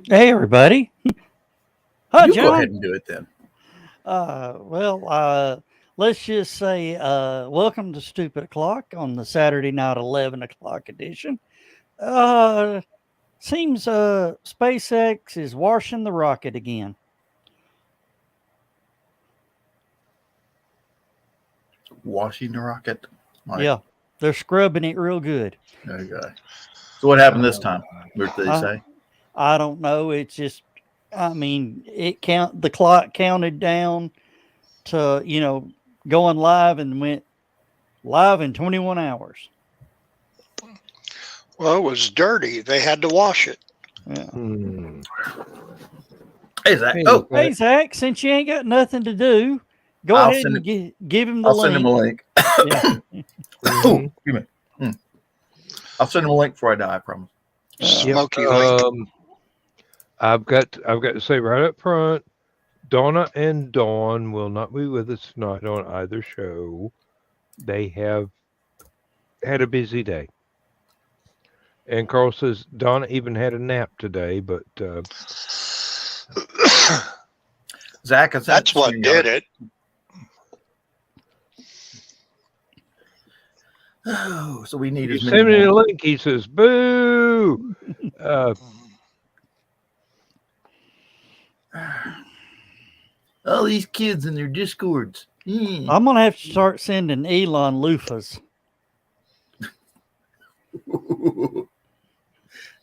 Hey, everybody. Hi, You go ahead John. and do it then. Let's just say welcome to Stupid O'Clock on the Saturday night 11 o'clock edition. Uh, Seems SpaceX is washing the rocket again. Washing the rocket. Like, Yeah, they're scrubbing it real good. there you go. So what happened this Uh, time? What did they I, say? I don't know. It's just, I mean, the clock counted down to, going live and went live in 21 hours. well, it was dirty. They had to wash it. Yeah. Hmm. Hey Zach. Hey, Oh, Hey, Zach, since you ain't got nothing to do, go I'll ahead send and it. give him the I'll send him a link. link. Yeah. Oh, Mm-hmm. excuse me. I'll send him a link before I die. I promise. Yep. Yep. I've got to say right up front, Donna and Dawn will not be with us tonight on either show. They have had a busy day. And Carl says Donna even had a nap today, but Zach, I sent That's it to what you. did it. Oh, so we need you as many send me a more. link. He says, "Boo!" All these kids in their discords. I'm going to have to start sending Elon loofahs.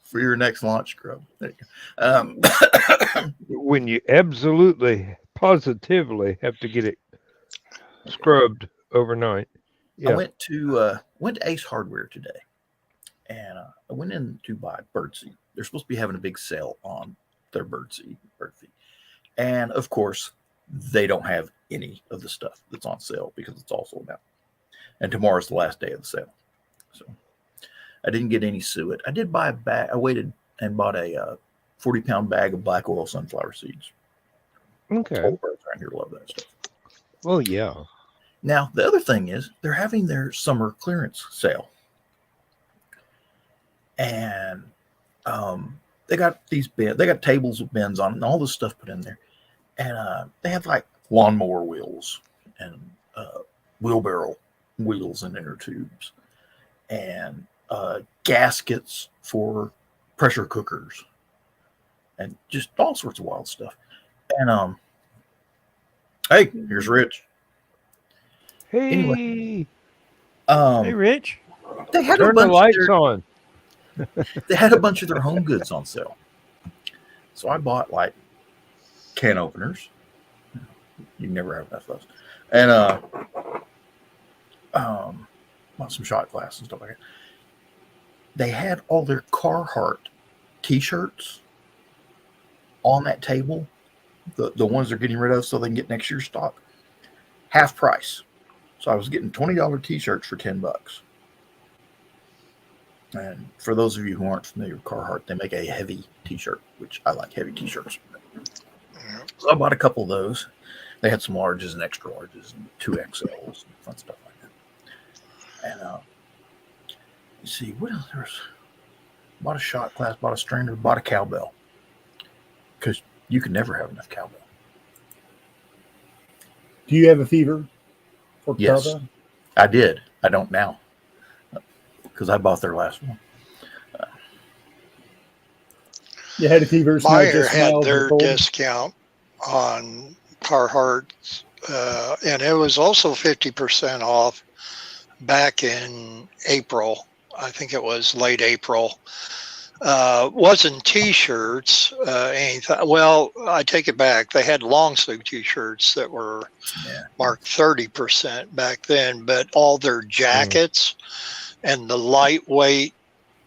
For your next launch scrub. There you go. When you absolutely, positively have to get it scrubbed overnight. I Yeah. went to Ace Hardware today, and I went in to buy birdseed. They're supposed to be having a big sale on their bird feed, and of course, they don't have any of the stuff that's on sale because it's all sold out. And tomorrow's the last day of the sale, so I didn't get any suet. I did buy a bag. I waited and bought a 40-pound bag of black oil sunflower seeds. Okay. All birds around here love that stuff. Well, yeah. Now, the other thing is they're having their summer clearance sale. And they got these bins, they got tables with bins on it and all this stuff put in there. And they have like lawnmower wheels and wheelbarrow wheels and inner tubes and gaskets for pressure cookers and just all sorts of wild stuff. And hey, here's Rich. Hey, Anyway, Hey, Rich. they had turn the lights on. They had a bunch of their home goods on sale. So I bought like can openers. You never have enough of those. And bought some shot glass and stuff like that. They had all their Carhartt t-shirts on that table. The ones they're getting rid of so they can get next year's stock. Half price. So I was getting $20 t-shirts for $10. And for those of you who aren't familiar with Carhartt, they make a heavy t-shirt, which I like heavy t-shirts. So I bought a couple of those. They had some larges and extra larges and 2XLs and fun stuff like that. And you see, what else? There's bought a shot glass, bought a strainer, bought a cowbell. Because you can never have enough cowbell. Do you have a fever for Yes, cowbell? I did. I don't now. Because I bought their last one. You had a fever, Meyer had their discount on Carhartt, and it was also 50% off back in April. I think it was late April. Wasn't t-shirts, anything. Well, I take it back. They had long sleeve t-shirts that were marked 30% back then, but all their jackets and the lightweight,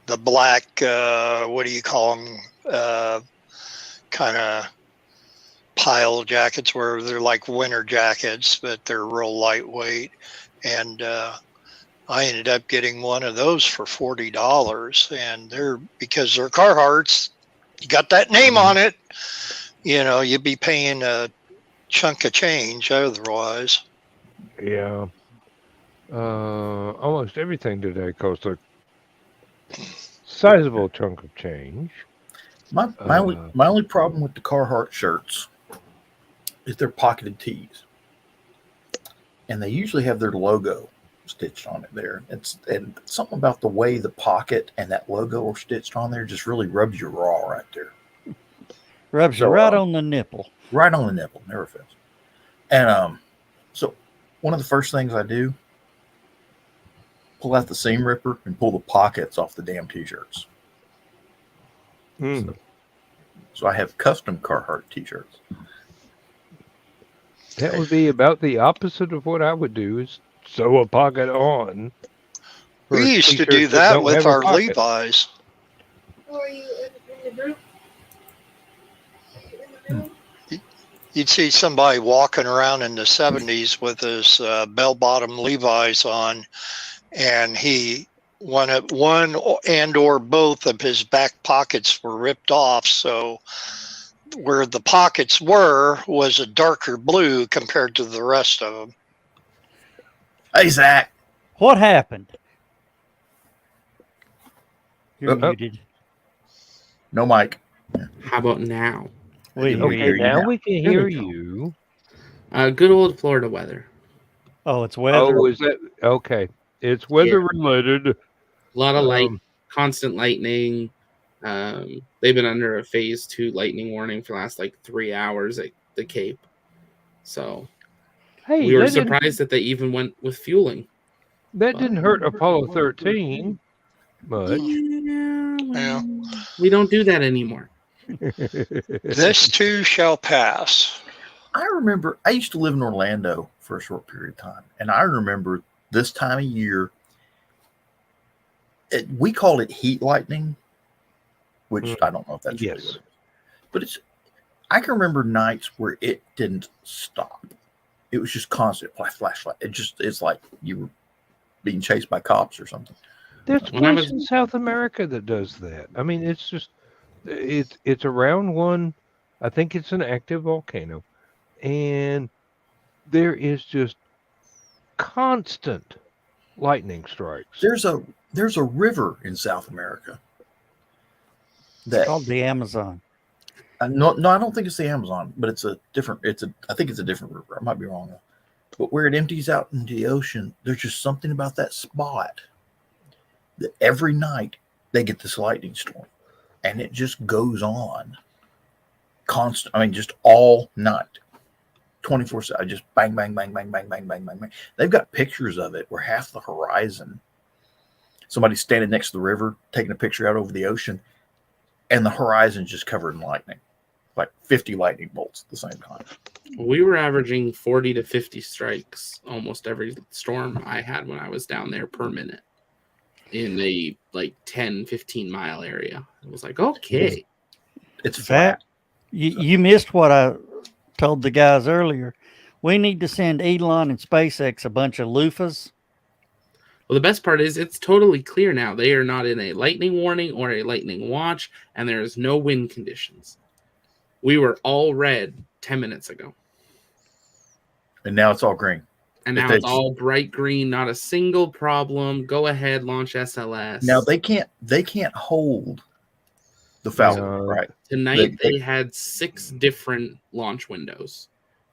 the black, what do you call them? Kind of pile jackets where they're like winter jackets, but they're real lightweight. And I ended up getting one of those for $40, and because they're Carhartts, you got that name on it, you'd be paying a chunk of change otherwise. Yeah. Almost everything today costs a sizable chunk of change. My only problem with the Carhartt shirts is they're pocketed tees, and they usually have their logo stitched on it there. And something about the way the pocket and that logo are stitched on there just really rubs you raw right there. Rubs you right on the nipple. Right on the nipple, never fails. And so one of the first things I do, pull out the seam ripper and pull the pockets off the damn t-shirts. So I have custom Carhartt t-shirts. That would be about the opposite of what I would do, is sew a pocket on. We used to do that with our Levi's. Are you in the group? You'd see somebody walking around in the 70s with his bell-bottom Levi's on, and one and or both of his back pockets were ripped off, so where the pockets was a darker blue compared to the rest of them. Hey, Zach. What happened? You're muted. No mic. How about now? Now we can hear you. Good old Florida weather. Oh, it's weather. Oh, is that okay? It's weather related. A lot of constant lightning. They've been under a phase 2 lightning warning for the last 3 hours at the Cape. So we were surprised that they even went with fueling. That didn't hurt Apollo 13 much. Yeah. We don't do that anymore. This too shall pass. I remember I used to live in Orlando for a short period of time, and I remember this time of year, we called it heat lightning, which I don't know if that's really what it is. But I can remember nights where it didn't stop. It was just constant flashlight. It's like you were being chased by cops or something. There's a place in South America that does that. I mean, it's just it's around one. I think it's an active volcano, and there is just constant lightning strikes. There's a river in South America It's called the Amazon. No, I don't think it's the Amazon, but I think it's a different river. I might be wrong though. But where it empties out into the ocean, there's just something about that spot that every night they get this lightning storm, and it just goes on constant. I mean, just all night, 24/7, just bang, bang, bang, bang, bang, bang, bang, bang, bang. They've got pictures of it where half the horizon, somebody's standing next to the river, taking a picture out over the ocean, and the horizon's just covered in lightning, like 50 lightning bolts at the same time. We were averaging 40 to 50 strikes almost every storm I had when I was down there per minute in a 10, 15 mile area. It was like, okay. It's flat. You missed what I told the guys earlier. We need to send Elon and SpaceX a bunch of loofahs. Well, the best part is it's totally clear now. They are not in a lightning warning or a lightning watch, and there is no wind conditions. We were all red 10 minutes ago. And now it's all green. And now it's all bright green, not a single problem. Go ahead, launch SLS. Now they can't hold the Falcon, right? Tonight they had 6 different launch windows,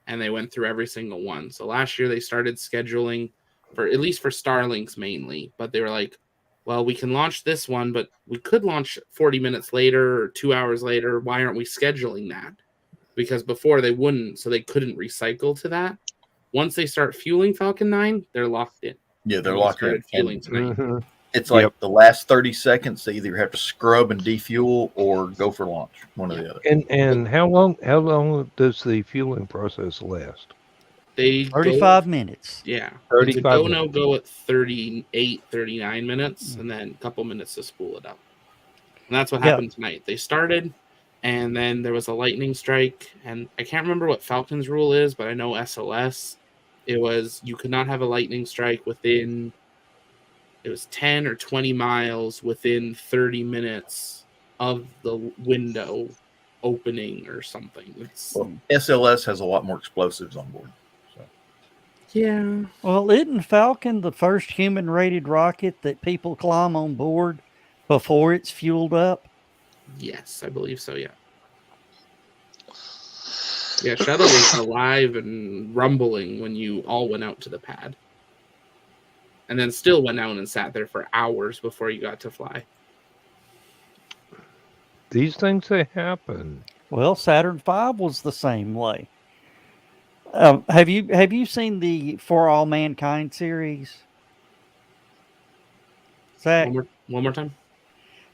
and they went through every single one. So last year they started scheduling for at least for Starlinks mainly, but they were like, well, we can launch this one, but we could launch 40 minutes later or 2 hours later. Why aren't we scheduling that? Because before they wouldn't, so they couldn't recycle to that. Once they start fueling Falcon 9, they're locked in. Yeah, they're locked in. Fueling tonight. It's like the last 30 seconds, they either have to scrub and defuel or go for launch, one or the other. And how long does the fueling process last? 35 minutes. Yeah. 35 go no go at 38, 39 minutes, and then a couple minutes to spool it up. And that's what happened tonight. They started, and then there was a lightning strike, and I can't remember what Falcon's rule is, but I know SLS, it was you could not have a lightning strike within, it was 10 or 20 miles within 30 minutes of the window opening or something. SLS has a lot more explosives on board. Yeah. Well, isn't Falcon the first human-rated rocket that people climb on board before it's fueled up? Yes, I believe so. Yeah. Yeah, shuttle was alive and rumbling when you all went out to the pad. And then still went out and sat there for hours before you got to fly. These things, they happen. Well, Saturn V was the same way. Have you seen the For All Mankind series? Zach, One more time.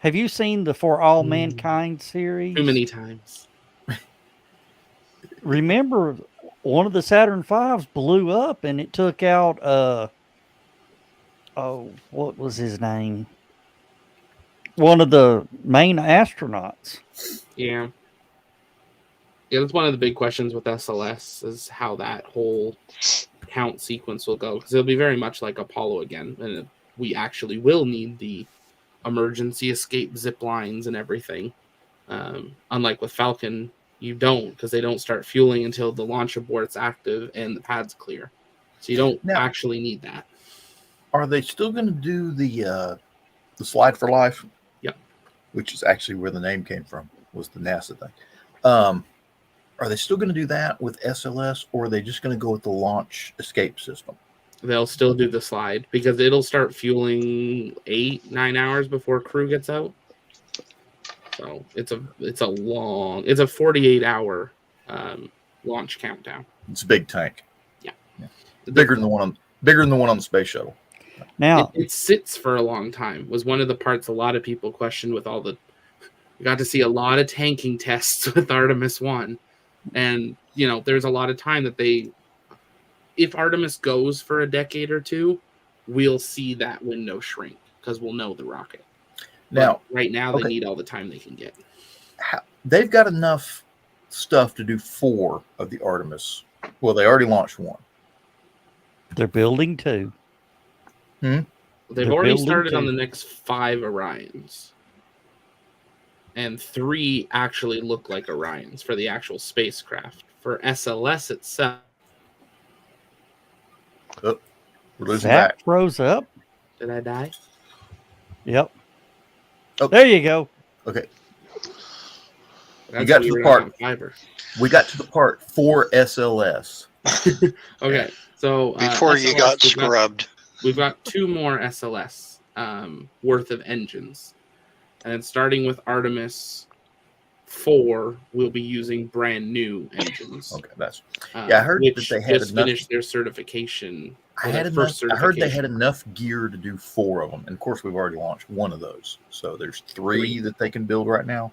have you seen the For All Mankind series? Too many times. Remember, one of the Saturn V's blew up, and it took out what was his name? One of the main astronauts. Yeah. Yeah, that's one of the big questions with SLS is how that whole count sequence will go, because it'll be very much like Apollo again, and we actually will need the emergency escape zip lines and everything. Unlike with Falcon, you don't, because they don't start fueling until the launch abort's active and the pad's clear. So you don't actually need that. Are they still going to do the slide for life? Yep. Which is actually where the name came from, was the NASA thing. Are they still going to do that with SLS, or are they just going to go with the launch escape system? They'll still do the slide because it'll start fueling 8-9 hours before crew gets out. So it's a 48-hour launch countdown. It's a big tank. Yeah. Bigger than the one on the space shuttle. Now it sits for a long time. Was one of the parts a lot of people questioned with all the. We got to see a lot of tanking tests with Artemis 1, and there's a lot of time that if Artemis goes for a decade or two, we'll see that window shrink because we'll know the rocket. Now, right now, they need all the time they can get. They've got enough stuff to do 4 of the Artemis. Well, they already launched 1. They're building 2. They've They're already building started 2. on the next 5 Orions. And 3 actually look like Orions for the actual spacecraft. For SLS itself. Oh, we're losing Zach back. froze up. Did I die? Yep. Oh. There you go. Okay. That's got to the part. Fiber. We got to the part for SLS. Okay. So before SLS, you got scrubbed. We've got 2 more SLS worth of engines. And starting with Artemis 4, we'll be using brand new engines. Okay, that's I heard that they had just finished their certification. I heard they had enough gear to do 4 of them, and of course we've already launched 1 of those. So there's 3 that they can build right now.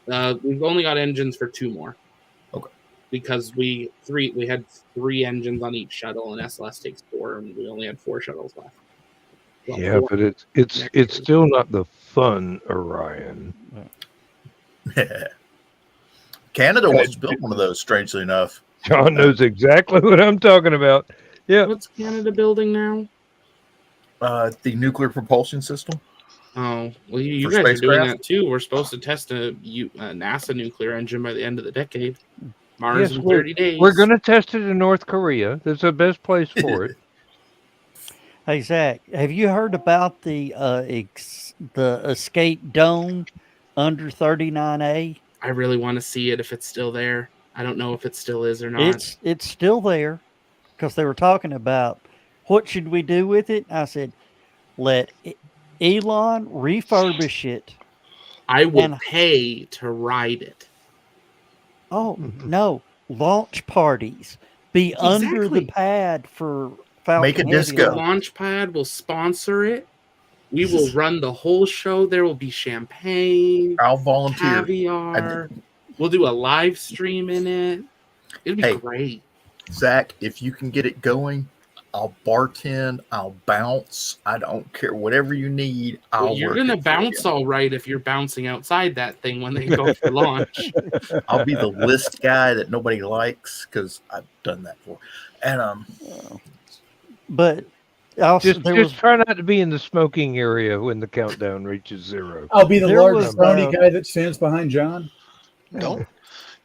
We've only got engines for 2 more. Okay. Because we had 3 engines on each shuttle, and SLS takes 4, and we only had 4 shuttles left. Well, yeah, but it's still not the fun Orion. Canada wants to build one of those, strangely enough. John knows exactly what I'm talking about. Yeah. What's Canada building now? The nuclear propulsion system. Oh, well, you guys are doing that too. We're supposed to test a NASA nuclear engine by the end of the decade. Mars in 30 days. We're going to test it in North Korea. That's the best place for it. Hey, Zach, have you heard about the escape dome under 39A? I really want to see it if it's still there. I don't know if it still is or not. It's still there because they were talking about what should we do with it. I said, let Elon refurbish it. I will pay to ride it. Oh, no. Launch parties. Be under the pad for Falcon. Make a disco. The launch pad will sponsor it. We will run the whole show. There will be champagne. I'll volunteer. Caviar. We'll do a live stream in it. It'll be great. Zach, if you can get it going, I'll bartend. I'll bounce. I don't care. Whatever you need, you're going to bounce all right if you're bouncing outside that thing when they go for launch. I'll be the list guy that nobody likes because I've done that before. And but also, just try not to be in the smoking area when the countdown reaches 0. I'll be the large brownie guy that stands behind John.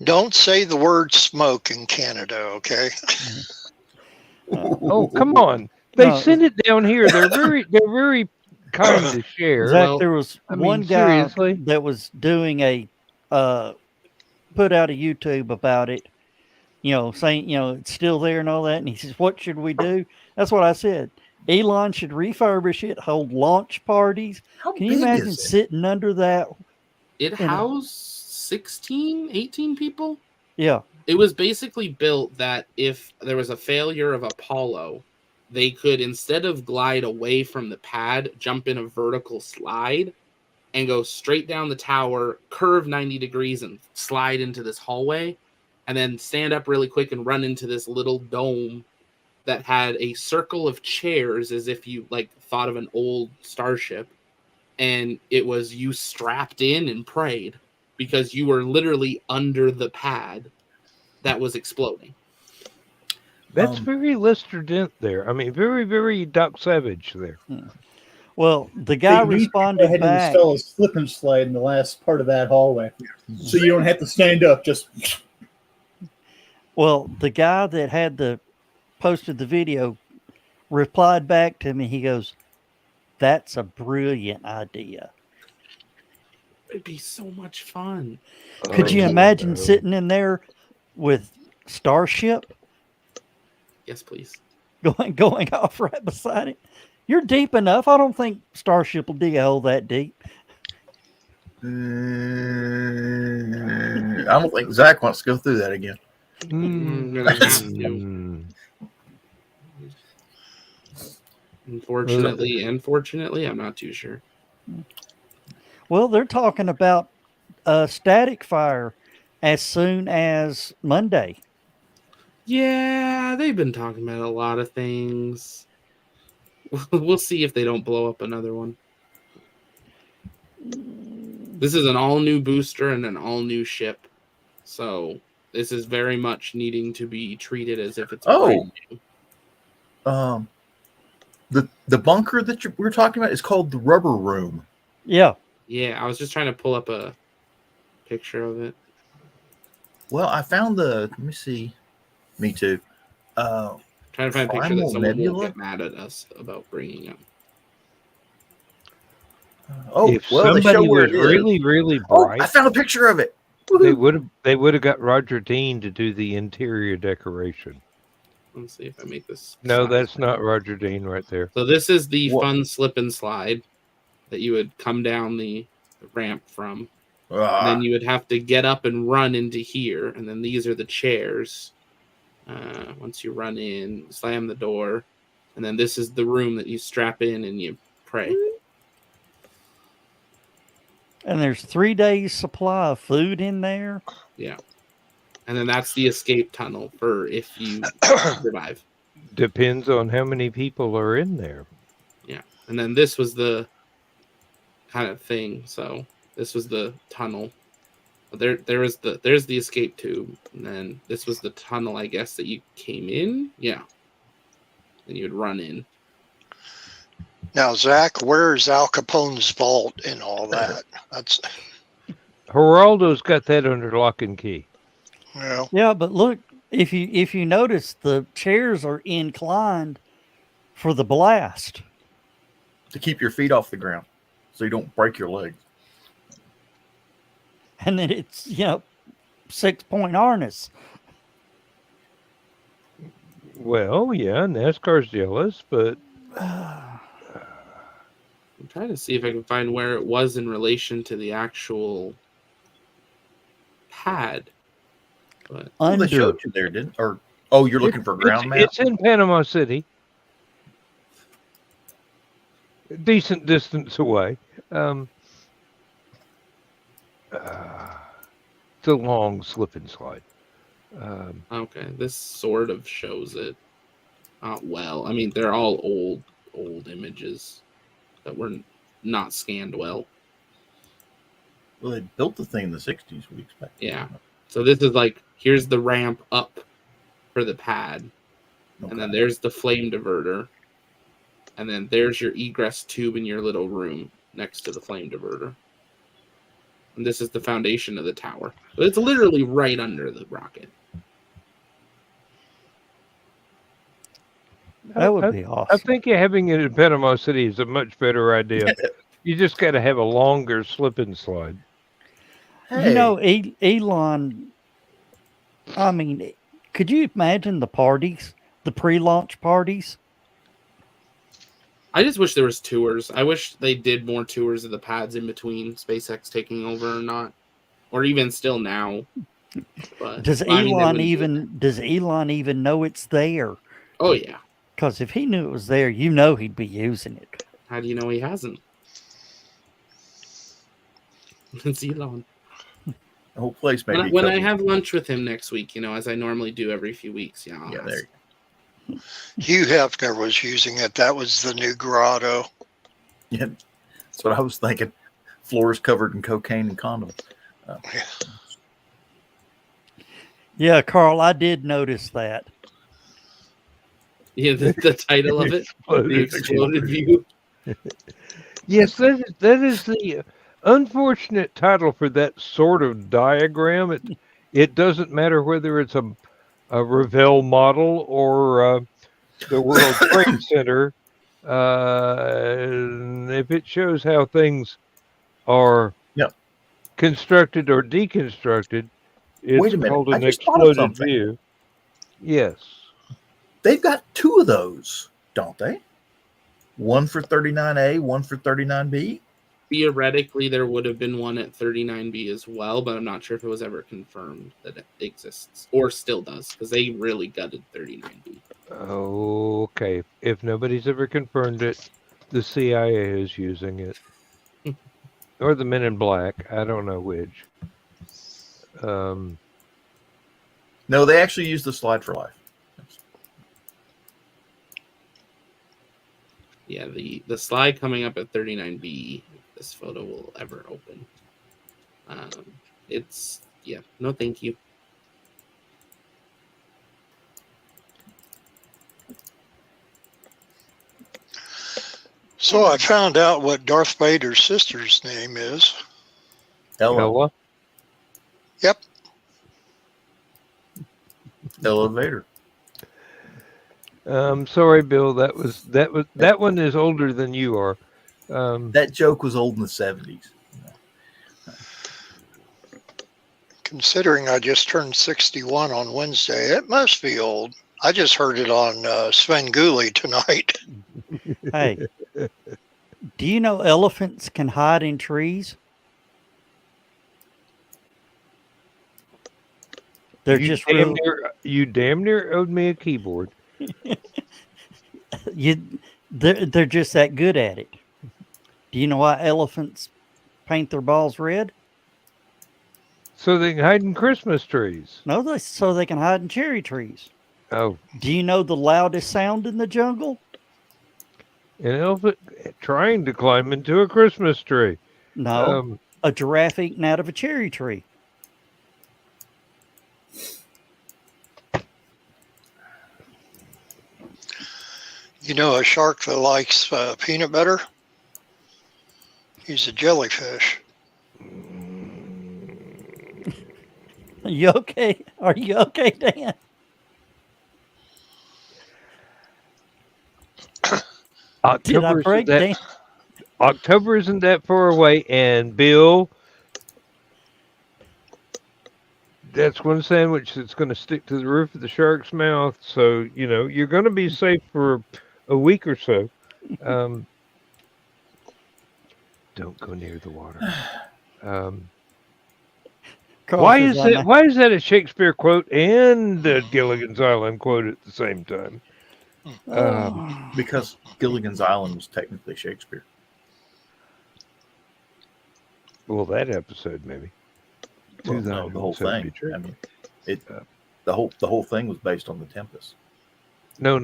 Don't say the word smoke in Canada, okay? Oh, come on. They send it down here. They're very kind to share. Zach, Well, there was I one mean, guy seriously? that was doing a put out a YouTube about it, saying, it's still there and all that. And he says, what should we do? That's what I said. Elon should refurbish it, hold launch parties. How Can you big imagine is it? sitting under that? it housed 16, 18 people. Yeah. It was basically built that if there was a failure of Apollo, they could, instead of glide away from the pad, jump in a vertical slide and go straight down the tower, curve 90 degrees and slide into this hallway, and then stand up really quick and run into this little dome that had a circle of chairs as if you thought of an old starship. And it was you strapped in and prayed because you were literally under the pad that was exploding. That's very Lister Dent there. I mean, very, very Doc Savage there. Well, the guy You need to responded go ahead and back. install a slip and slide in the last part of that hallway, so you don't have to stand up. Just Well, the guy that had posted the video replied back to me. He goes, "That's a brilliant idea." It'd be so much fun. Could you Oh, imagine no. sitting in there with Starship Yes, please. going off right beside it? You're deep enough. I don't think Starship will dig a hole that deep. I don't think Zach wants to go through that again. I'm gonna have to. Mm. Unfortunately, I'm not too sure. Well, they're talking about static fire as soon as Monday. Yeah, they've been talking about a lot of things. We'll see if they don't blow up another one. This is an all-new booster and an all-new ship. So this is very much needing to be treated as if it's brand new. The bunker that we're talking about is called the Rubber Room. Yeah. Yeah, I was just trying to pull up a picture of it. Well, I found let me see. Me too. Trying to find a picture that Primal someone Nebula? won't get mad at us about bringing up. If somebody was really, really bright, I found a picture of it. they would have got Roger Dean to do the interior decoration. Let's see if I make this. No, size that's bigger. not Roger Dean right there. So this is the What? fun slip and slide that you would come down the ramp from. And Ah, then you would have to get up and run into here. And then these are the chairs. Once you run in, slam the door. And then this is the room that you strap in and you pray. And there's 3 days supply of food in there. Yeah. And then that's the escape tunnel for if you survive. Depends on how many people are in there. Yeah. And then this was the kind of thing. So this was the tunnel. There's the escape tube. And then this was the tunnel, I guess, that you came in. Yeah. And you'd run in. Now, Zach, where's Al Capone's vault and all that? That's Geraldo's got that under lock and key. Yeah, but look, if you notice, the chairs are inclined for the blast. to keep your feet off the ground so you don't break your legs. And then it's 6-point harness. Well, yeah, NASCAR's jealous, but I'm trying to see if I can find where it was in relation to the actual pad. But Oh, they showed you there, didn't? Or you're looking for ground map? It's in Panama City. A decent distance away. It's a long slip and slide. okay, this sort of shows it. Well, I mean, they're all old images that were not scanned well. Well, they built the thing in the 60s, we expect. Yeah. So this is here's the ramp up for the pad. Okay. And then there's the flame diverter. And then there's your egress tube in your little room next to the flame diverter. And this is the foundation of the tower. But it's literally right under the rocket. That would I- be I awesome. think having it in Panama City is a much better idea. You just got to have a longer slip and slide. Hey, You know, Elon. I mean, could you imagine the parties, the pre-launch parties? I just wish there was tours. I wish they did more tours of the pads in between SpaceX taking over or not, or even still now. But Does I mean, they Elon wouldn't do it. even does Elon even know it's there? Oh yeah. Because if he knew it was there, you know he'd be using it. How do you know he hasn't? It's Elon. the whole place may be When I covered. have lunch with him next week, as I normally do every few weeks, I'll Yeah, ask. there. Hugh Hefner was using it. That was the new grotto. Yeah, that's what I was thinking. Floors covered in cocaine and condoms. Yeah, Carl, I did notice that. Yeah, the title of it, the exploded view. Yes, that is the unfortunate title for that sort of diagram. It doesn't matter whether it's a Revell model or the World Trade Center. If it shows how things are Yep. constructed or deconstructed, Wait it's a minute. called I an just thought of exploded something. view. Yes. They've got two of those, don't they? One for 39A, one for 39B. Theoretically, there would have been one at 39B as well, but I'm not sure if it was ever confirmed that it exists or still does, because they really gutted 39B. Okay. If nobody's ever confirmed it, the CIA is using it. Or the Men in Black. I don't know which. No, they actually use the slide for life. Yeah, the slide coming up at 39B, if this photo will ever open. No thank you. So I found out what Darth Vader's sister's name is. Ella. Yep. Elevator. Sorry, Bill. That one is older than you are. That joke was old in the 70s. Considering I just turned 61 on Wednesday, it must be old. I just heard it on Sven Gulli tonight. Hey, do you know elephants can hide in trees? They're just real. You damn near owed me a keyboard. They're just that good at it. Do you know why elephants paint their balls red? So they can hide in Christmas trees. No, so they can hide in cherry trees. Oh, Do you know the loudest sound in the jungle? an elephant trying to climb into a Christmas tree. No, a giraffe eating out of a cherry tree. You know a shark that likes peanut butter? He's a jellyfish. Are you okay? Are you okay, Dan? Did I break Dan? October isn't that far away, and Bill, that's one sandwich that's going to stick to the roof of the shark's mouth. So you're going to be safe for a week or so. Don't go near the water. Why is that a Shakespeare quote and a Gilligan's Island quote at the same time? Because Gilligan's Island was technically Shakespeare. Well, that episode maybe. Well, no, the whole thing. I mean, the whole thing was based on the Tempest. No,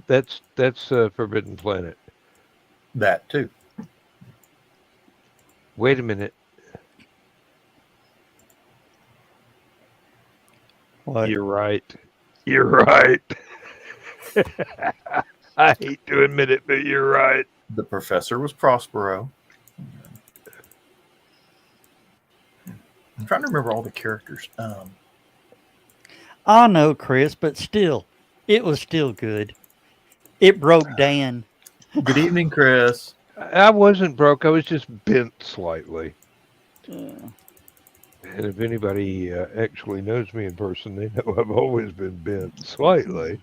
that's Forbidden Planet. That too. Wait a minute. What? You're right. You're right. I hate to admit it, but you're right. The professor was Prospero. I'm trying to remember all the characters. I know, Chris, but still, it was still good. It broke Dan. Good evening, Chris. I wasn't broke. I was just bent slightly. Uh, And if anybody actually knows me in person, they know I've always been bent slightly.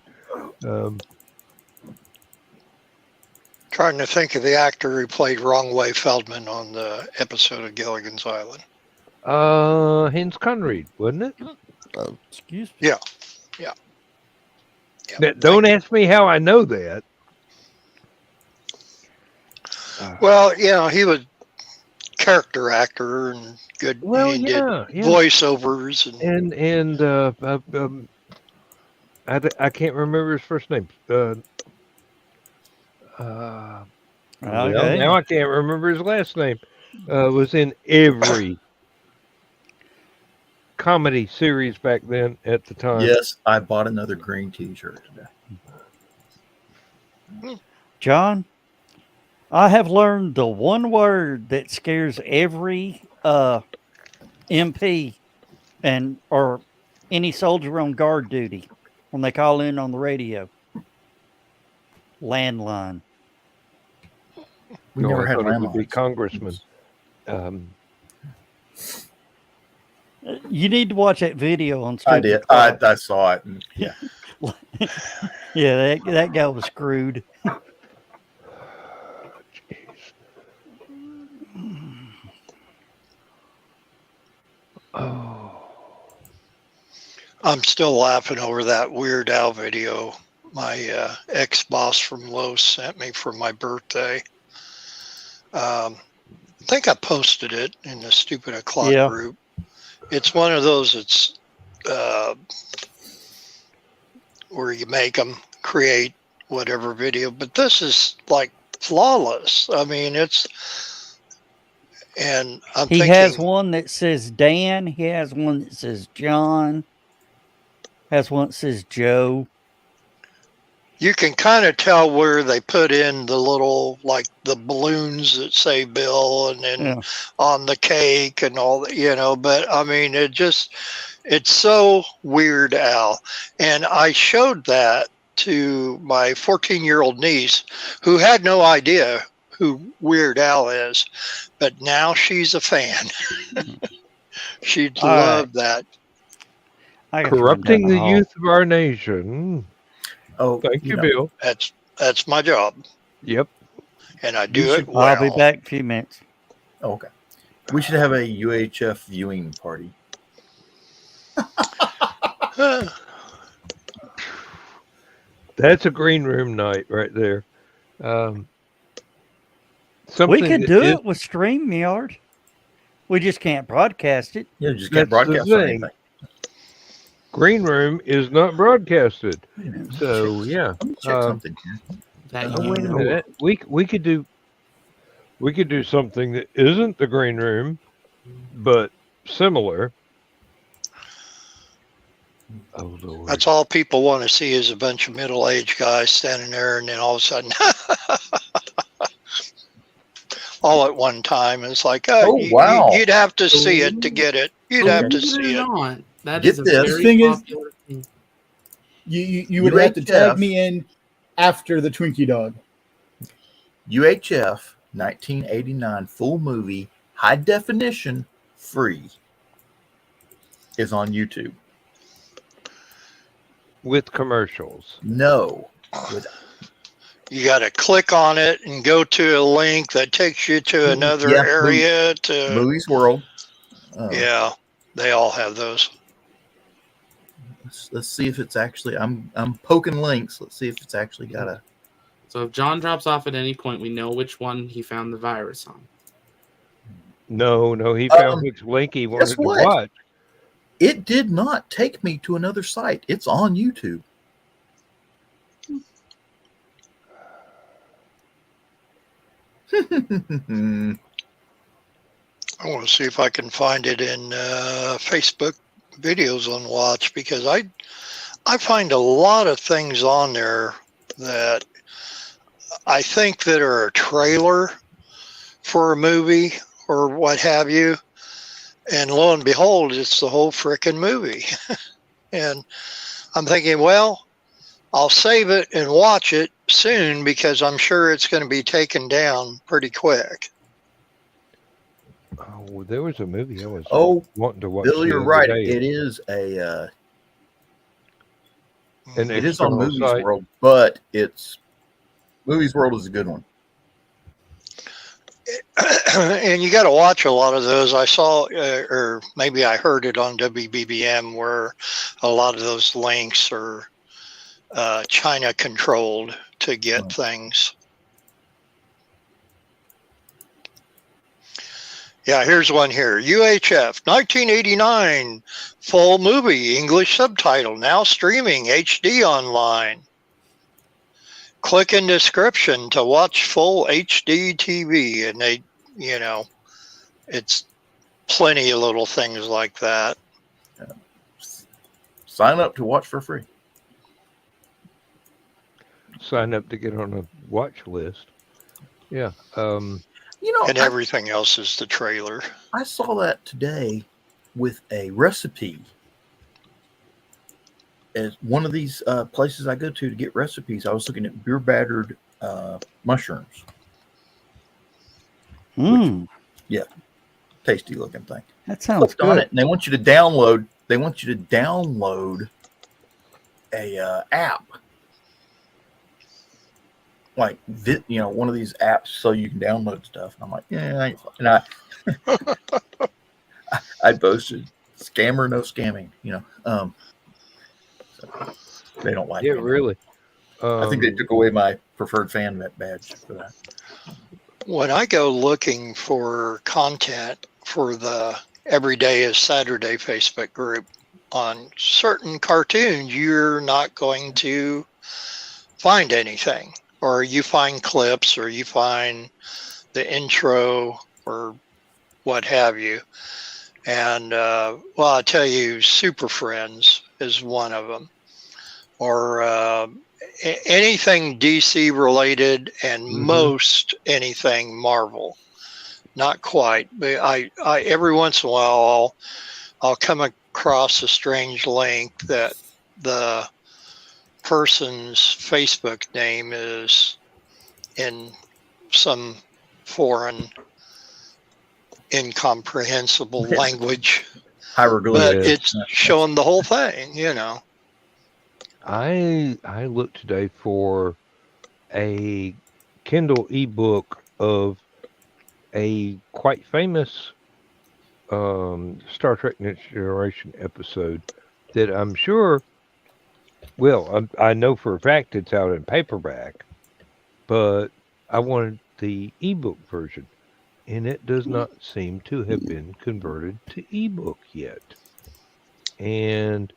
Trying to think of the actor who played Wrong Way Feldman on the episode of Gilligan's Island. Hens Conried, wasn't it? excuse me. Yeah. Now, don't ask me how I know that. Well, he was character actor and good. Well, he did yeah. voiceovers I can't remember his first name. Okay. Well, now I can't remember his last name. Was in every comedy series back then at the time. Yes, I bought another green T-shirt today. John, I have learned the one word that scares every MP or any soldier on guard duty when they call in on the radio. Landline. We No, never I had thought it would be landlines. congressman. You need to watch that video on. I did. I saw it. And, yeah. Yeah, that guy was screwed. Oh, I'm still laughing over that Weird Al video my ex-boss from Lowe's sent me for my birthday. I think I posted it in the Stupid O'Clock group. It's one of those that's where you make them create whatever video, but this is like flawless. I mean, and He has one that says Dan. He has one that says John. Has one that says Joe. You can kind of tell where they put in the little, like the balloons that say Bill, and then on the cake and all that, but I mean, it's so Weird Al. And I showed that to my 14-year-old niece who had no idea who Weird Al is, but now she's a fan. She loved that. Corrupting the youth of our nation. Oh, thank you, Bill. That's my job. Yep. And I do it well. I'll be back in a few minutes. Okay. We should have a UHF viewing party. That's a green room night right there. We could do it with StreamYard. We just can't broadcast it. Yeah, just can't broadcast anything. Green room is not broadcasted. So yeah. Let me check something here. Wait a minute. We could do something that isn't the green room, but similar. Oh Lord. That's all people want to see is a bunch of middle-aged guys standing there, and then all of a sudden, all at one time. It's like, wow! You'd have to see it to get it. You'd have to see it. That Get is a this. very Thing is- popular thing. You would have to tag me in after the Twinkie dog. UHF 1989 full movie, high definition, free, is on YouTube. With commercials. No. You got to click on it and go to a link that takes you to another area. To Movies World. Yeah, they all have those. Let's see if it's actually. I'm poking links. Let's see if it's actually got a. So if John drops off at any point, we know which one he found the virus on. No, he found which link he wanted to watch. It did not take me to another site. It's on YouTube. I want to see if I can find it in Facebook videos on Watch, because I find a lot of things on there that I think that are a trailer for a movie or what have you. And lo and behold, it's the whole frickin' movie. And I'm thinking, well, I'll save it and watch it soon because I'm sure it's going to be taken down pretty quick. Oh, there was a movie I was Oh, wanting to watch. Bill, the you're other right. day. It is An it is on external Movies site. World, but it's Movies World is a good one. And you got to watch a lot of those. I saw, or maybe I heard it on WBBM, where a lot of those links are China controlled to get things. Yeah, here's one here. UHF 1989 full movie English subtitle now streaming HD online. Click in description to watch full HD TV, and they, you know, it's plenty of little things like that. Sign up to watch for free. Sign up to get on a watch list. Yeah. You know, And everything else is the trailer. I saw that today with a recipe at one of these places I go to get recipes. I was looking at beer battered mushrooms. Mm, Tasty looking thing. that sounds Clicked on good. it, and they want you to download. They want you to download a app, like one of these apps, so you can download stuff. And I'm like, yeah, and I posted, scammer, no scamming. So they don't like Yeah, me. really. I think they took away my preferred fan badge for that. When I go looking for content for the Everyday is Saturday Facebook group on certain cartoons, you're not going to find anything, or you find clips, or you find the intro, or what have you. And well, I tell you, Super Friends is one of them, or anything DC related, and most anything Marvel. Not quite, but I every once in a while I'll come across a strange link that the person's Facebook name is in some foreign incomprehensible language, but Hieroglyphics. it's showing the whole thing, I looked today for a Kindle ebook of a quite famous Star Trek Next Generation episode that I'm sure, well, I know for a fact it's out in paperback, but I wanted the ebook version, and it does not seem to have been converted to ebook yet. And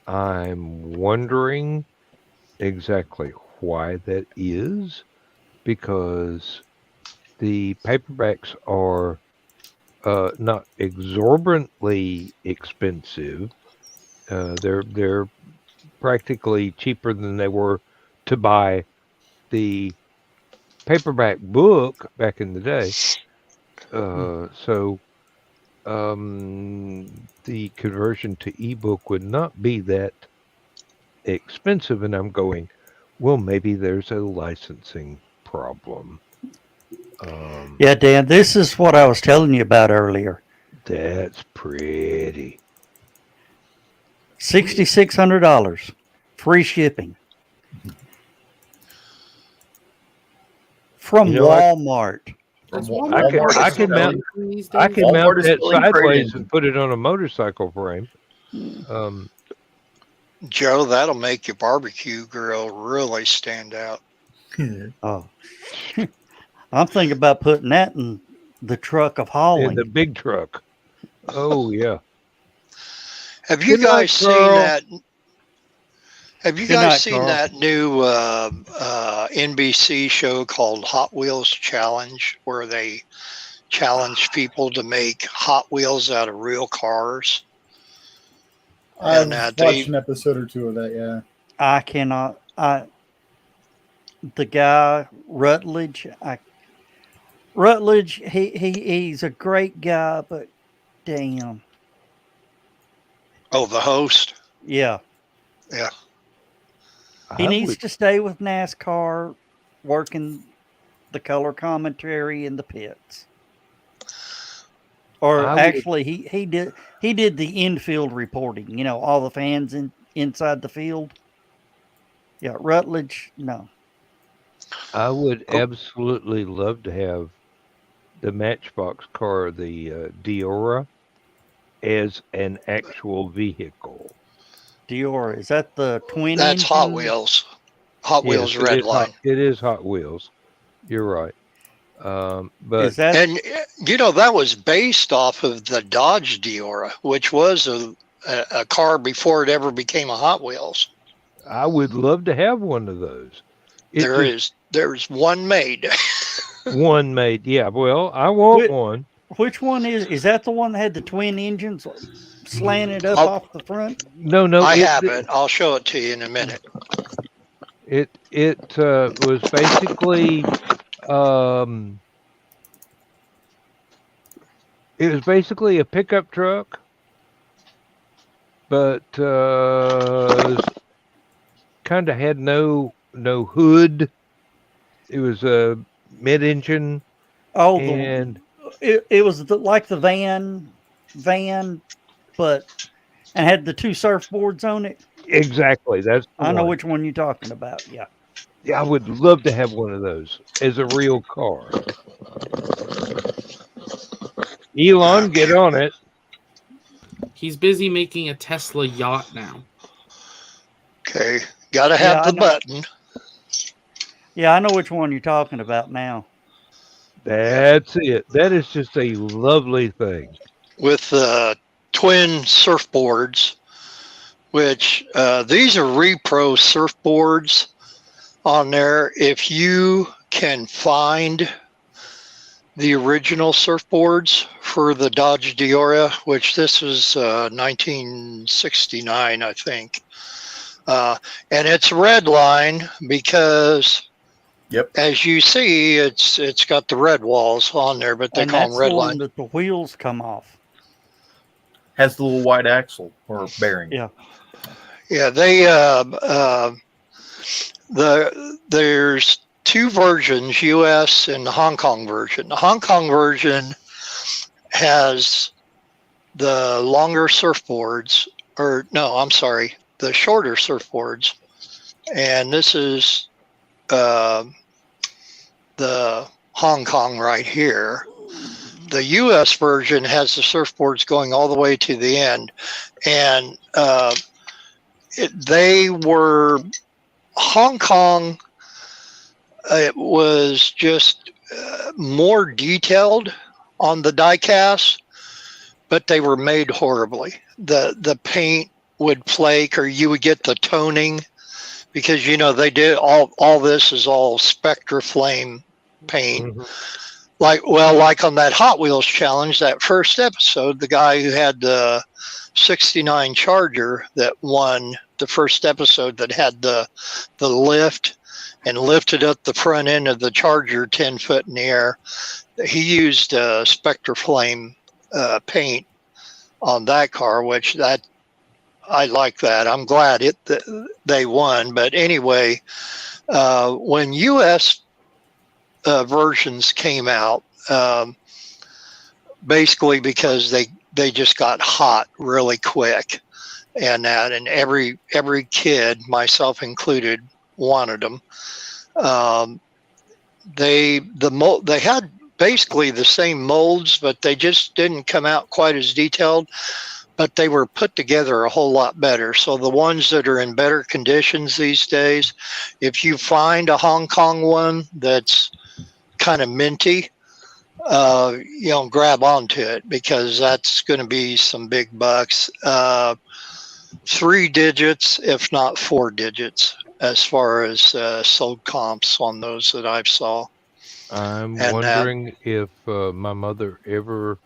I'm wondering exactly why that is, because the paperbacks are not exorbitantly expensive. They're practically cheaper than they were to buy the paperback book back in the day. So the conversion to ebook would not be that expensive, and I'm going, well, maybe there's a licensing problem. Yeah, Dan, this is what I was telling you about earlier. That's pretty. $6,600, free shipping from Walmart. I can mount Walmart is that still in sideways trade-in. and put it on a motorcycle frame. Joe, that'll make your barbecue grill really stand out. Oh, I'm thinking about putting that in the truck of In hauling. the big truck. Oh yeah. Have you Good night, guys seen Carl. that? Have you Good guys night, seen Carl. that new NBC show called Hot Wheels Challenge, where they challenge people to make Hot Wheels out of real cars? I've And, watched an episode or two of that, yeah. I cannot. The guy Rutledge. Rutledge. He's a great guy, but damn. Oh, the host. Yeah. Yeah. He I needs would, to stay with NASCAR, working the color commentary in the pits. Or I would, actually, he did the infield reporting. You know, all the fans inside the field. Yeah, Rutledge. No, I would Oh, absolutely love to have the Matchbox car, the Diora, as an actual vehicle. Dior. Is that the twin That's Hot engine? Wheels. Hot Yes, Wheels Red Line. It is Hot Wheels. You're right. But Is that And that was based off of the Dodge Diora, which was a car before it ever became a Hot Wheels. I would love to have one of those. It just There's one made. one made. Yeah, well, I want one. which one is that the one that had the twin engines slanted up I'll, off the front? No, no, I have it. I'll show it to you in a minute. it was basically um it was basically a pickup truck, but kind of had no hood. It was a mid-engine, Oh, and it was like the van, but and had the two surfboards on it. exactly, that's the I know one. which one you're talking about. Yeah. Yeah, I would love to have one of those as a real car. Elon, get on it. He's busy making a Tesla yacht now. Okay. Got to Yeah, have I the know. button. Yeah, I know which one you're talking about now. That's it. That is just a lovely thing. With twin surfboards, which these are repro surfboards on there. If you can find the original surfboards for the Dodge Diora, which this was 1969, I think. And it's red line because, yep. as you see, it's got the red walls on there, but they And call that's them red the one line. that the wheels come off. Has the little white axle or bearing. Yeah. Yeah, there's two versions, US and the Hong Kong version. The Hong Kong version has the longer surfboards, or no, I'm sorry, the shorter surfboards. And this is the Hong Kong right here. The US version has the surfboards going all the way to the end. And they were Hong Kong. It was just more detailed on the die cast, but they were made horribly. The paint would flake, or you would get the toning, because they did all this is all Spectra Flame paint. Mhm. Like on that Hot Wheels challenge, that first episode, the guy who had the 69 Charger that won the first episode, that had the lift and lifted up the front end of the Charger 10 foot in the air, he used Spectra Flame paint on that car, which that I like that. I'm glad they won. But anyway, when US versions came out, basically because they just got hot really quick, and every kid, myself included, wanted them. They had basically the same molds, but they just didn't come out quite as detailed. But they were put together a whole lot better. So the ones that are in better conditions these days, if you find a Hong Kong one that's kind of minty, grab onto it, because that's going to be some big bucks. 3 digits, if not 4 digits, as far as sold comps on those that I've saw. I'm And wondering if my mother ever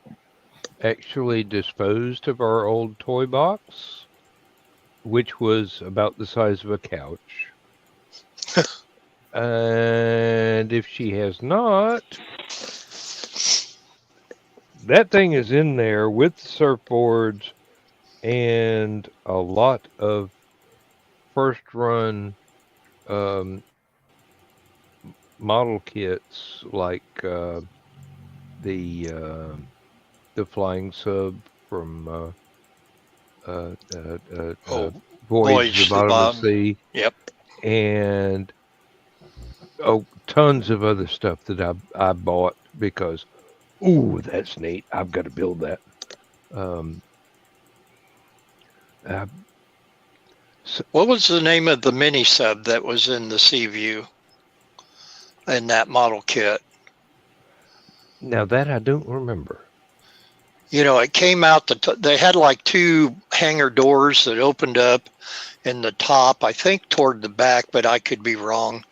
actually disposed of our old toy box, which was about the size of a couch. And if she has not, that thing is in there with the surfboards and a lot of first run model kits like the flying sub from Oh, Voyage to the Bottom of the Sea. Yep. And tons of other stuff that I bought because, ooh, that's neat. I've got to build that. What was the name of the mini sub that was in the Seaview in that model kit? Now that I don't remember. You know, it came out, they had like two hangar doors that opened up in the top, I think toward the back, but I could be wrong.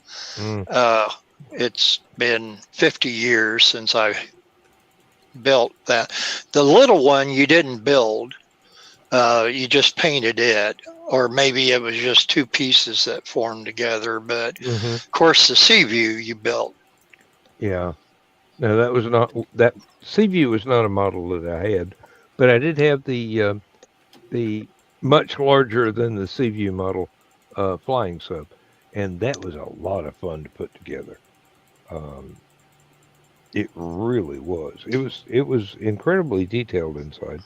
It's been 50 years since I built that. The little one you didn't build, you just painted it, or maybe it was just two pieces that formed together. But of course, the Seaview you built. Yeah, no, that was not that Seaview was not a model that I had, but I did have the much larger than the Seaview model flying sub, and that was a lot of fun to put together. It really was. It was incredibly detailed inside.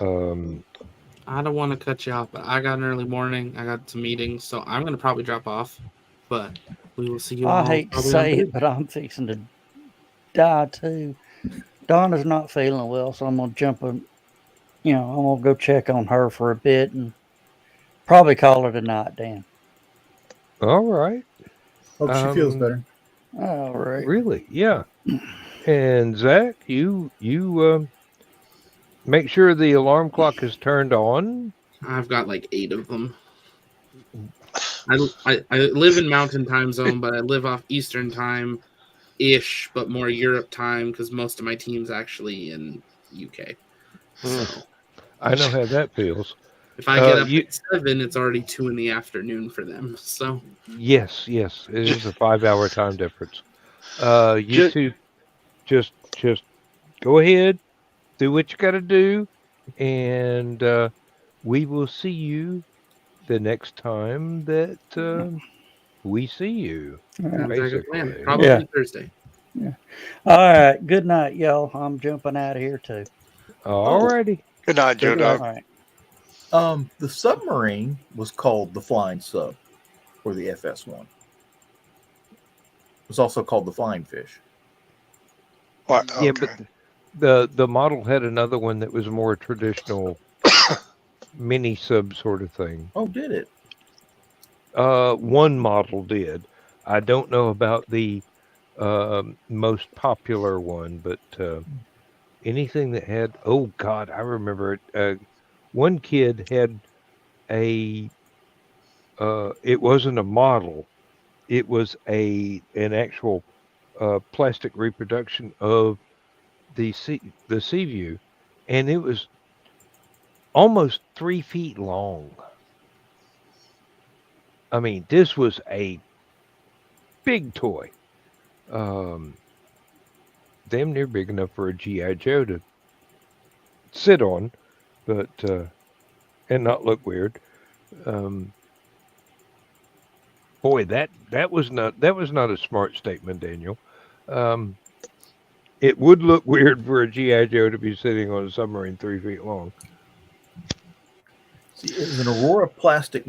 I don't want to cut you off, but I got an early morning. I got some meetings, so I'm going to probably drop off. But we will see you all. I hate to say it, but I'm fixing to die too. Donna's not feeling well, so I'm going to jump in. I'm going to go check on her for a bit and probably call her tonight, Dan. All right. Hope she feels better. All right. Really? Yeah. And Zach, you make sure the alarm clock is turned on. I've got like 8 of them. I live in Mountain Time Zone, but I live off Eastern Time ish, but more Europe time because most of my team's actually in UK. So I know how that feels. if I get up at 7, it's already 2 in the afternoon for them. So yes, it is a 5-hour time difference. You two just go ahead, do what you got to do, and we will see you the next time that we see you. Basically. Probably Thursday. Yeah. All right. Good night, y'all. I'm jumping out of here too. All righty. Good night, Joe Dog. All right. The submarine was called the Flying Sub, or the FS1. It was also called the Flying Fish. What? Okay. Yeah, but the model had another one that was more traditional mini sub sort of thing. Oh, did it? One model did. I don't know about the most popular one, but anything that had, oh God, I remember it. One kid had it wasn't a model. It was an actual plastic reproduction of the Seaview, and it was almost 3 feet long. I mean, this was a big toy. Damn near big enough for a G.I. Joe to sit on, but and not look weird. Boy, that was not a smart statement, Daniel. It would look weird for a G.I. Joe to be sitting on a submarine 3 feet long. See, it was an Aurora plastic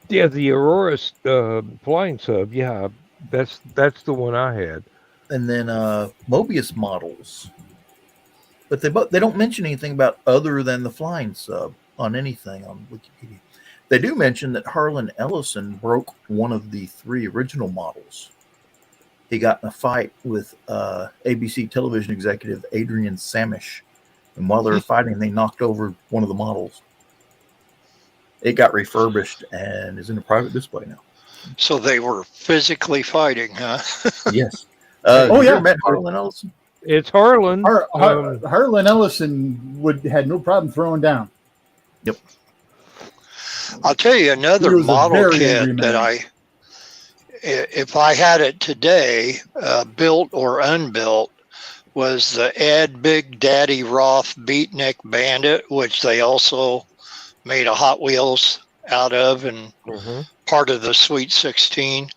yeah, the Aurora flying sub. Yeah, that's the one I had. And then Mobius models, but they don't mention anything about other than the flying sub on anything on Wikipedia. They do mention that Harlan Ellison broke one of the 3 original models. He got in a fight with ABC television executive Adrian Samish, and while they were fighting, they knocked over one of the models. It got refurbished and is in a private display now. So they were physically fighting, huh? Yes. Oh, you yeah. ever met Harlan Ellison? It's Harlan. Harlan Ellison had no problem throwing down. Yep. I'll tell you another model kit that if I had it today, built or unbuilt, was the Ed Big Daddy Roth Beatnik Bandit, which they also made a Hot Wheels out of and part of the Sweet 16.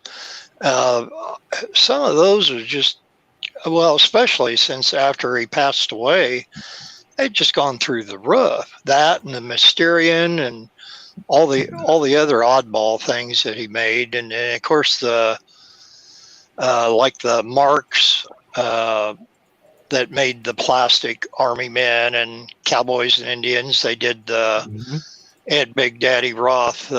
Some of those are just, well, especially since after he passed away, they'd just gone through the roof. That and the Mysterian and all the other oddball things that he made, and of course the like the Marks that made the plastic army men and cowboys and Indians. They did the Ed Big Daddy Roth.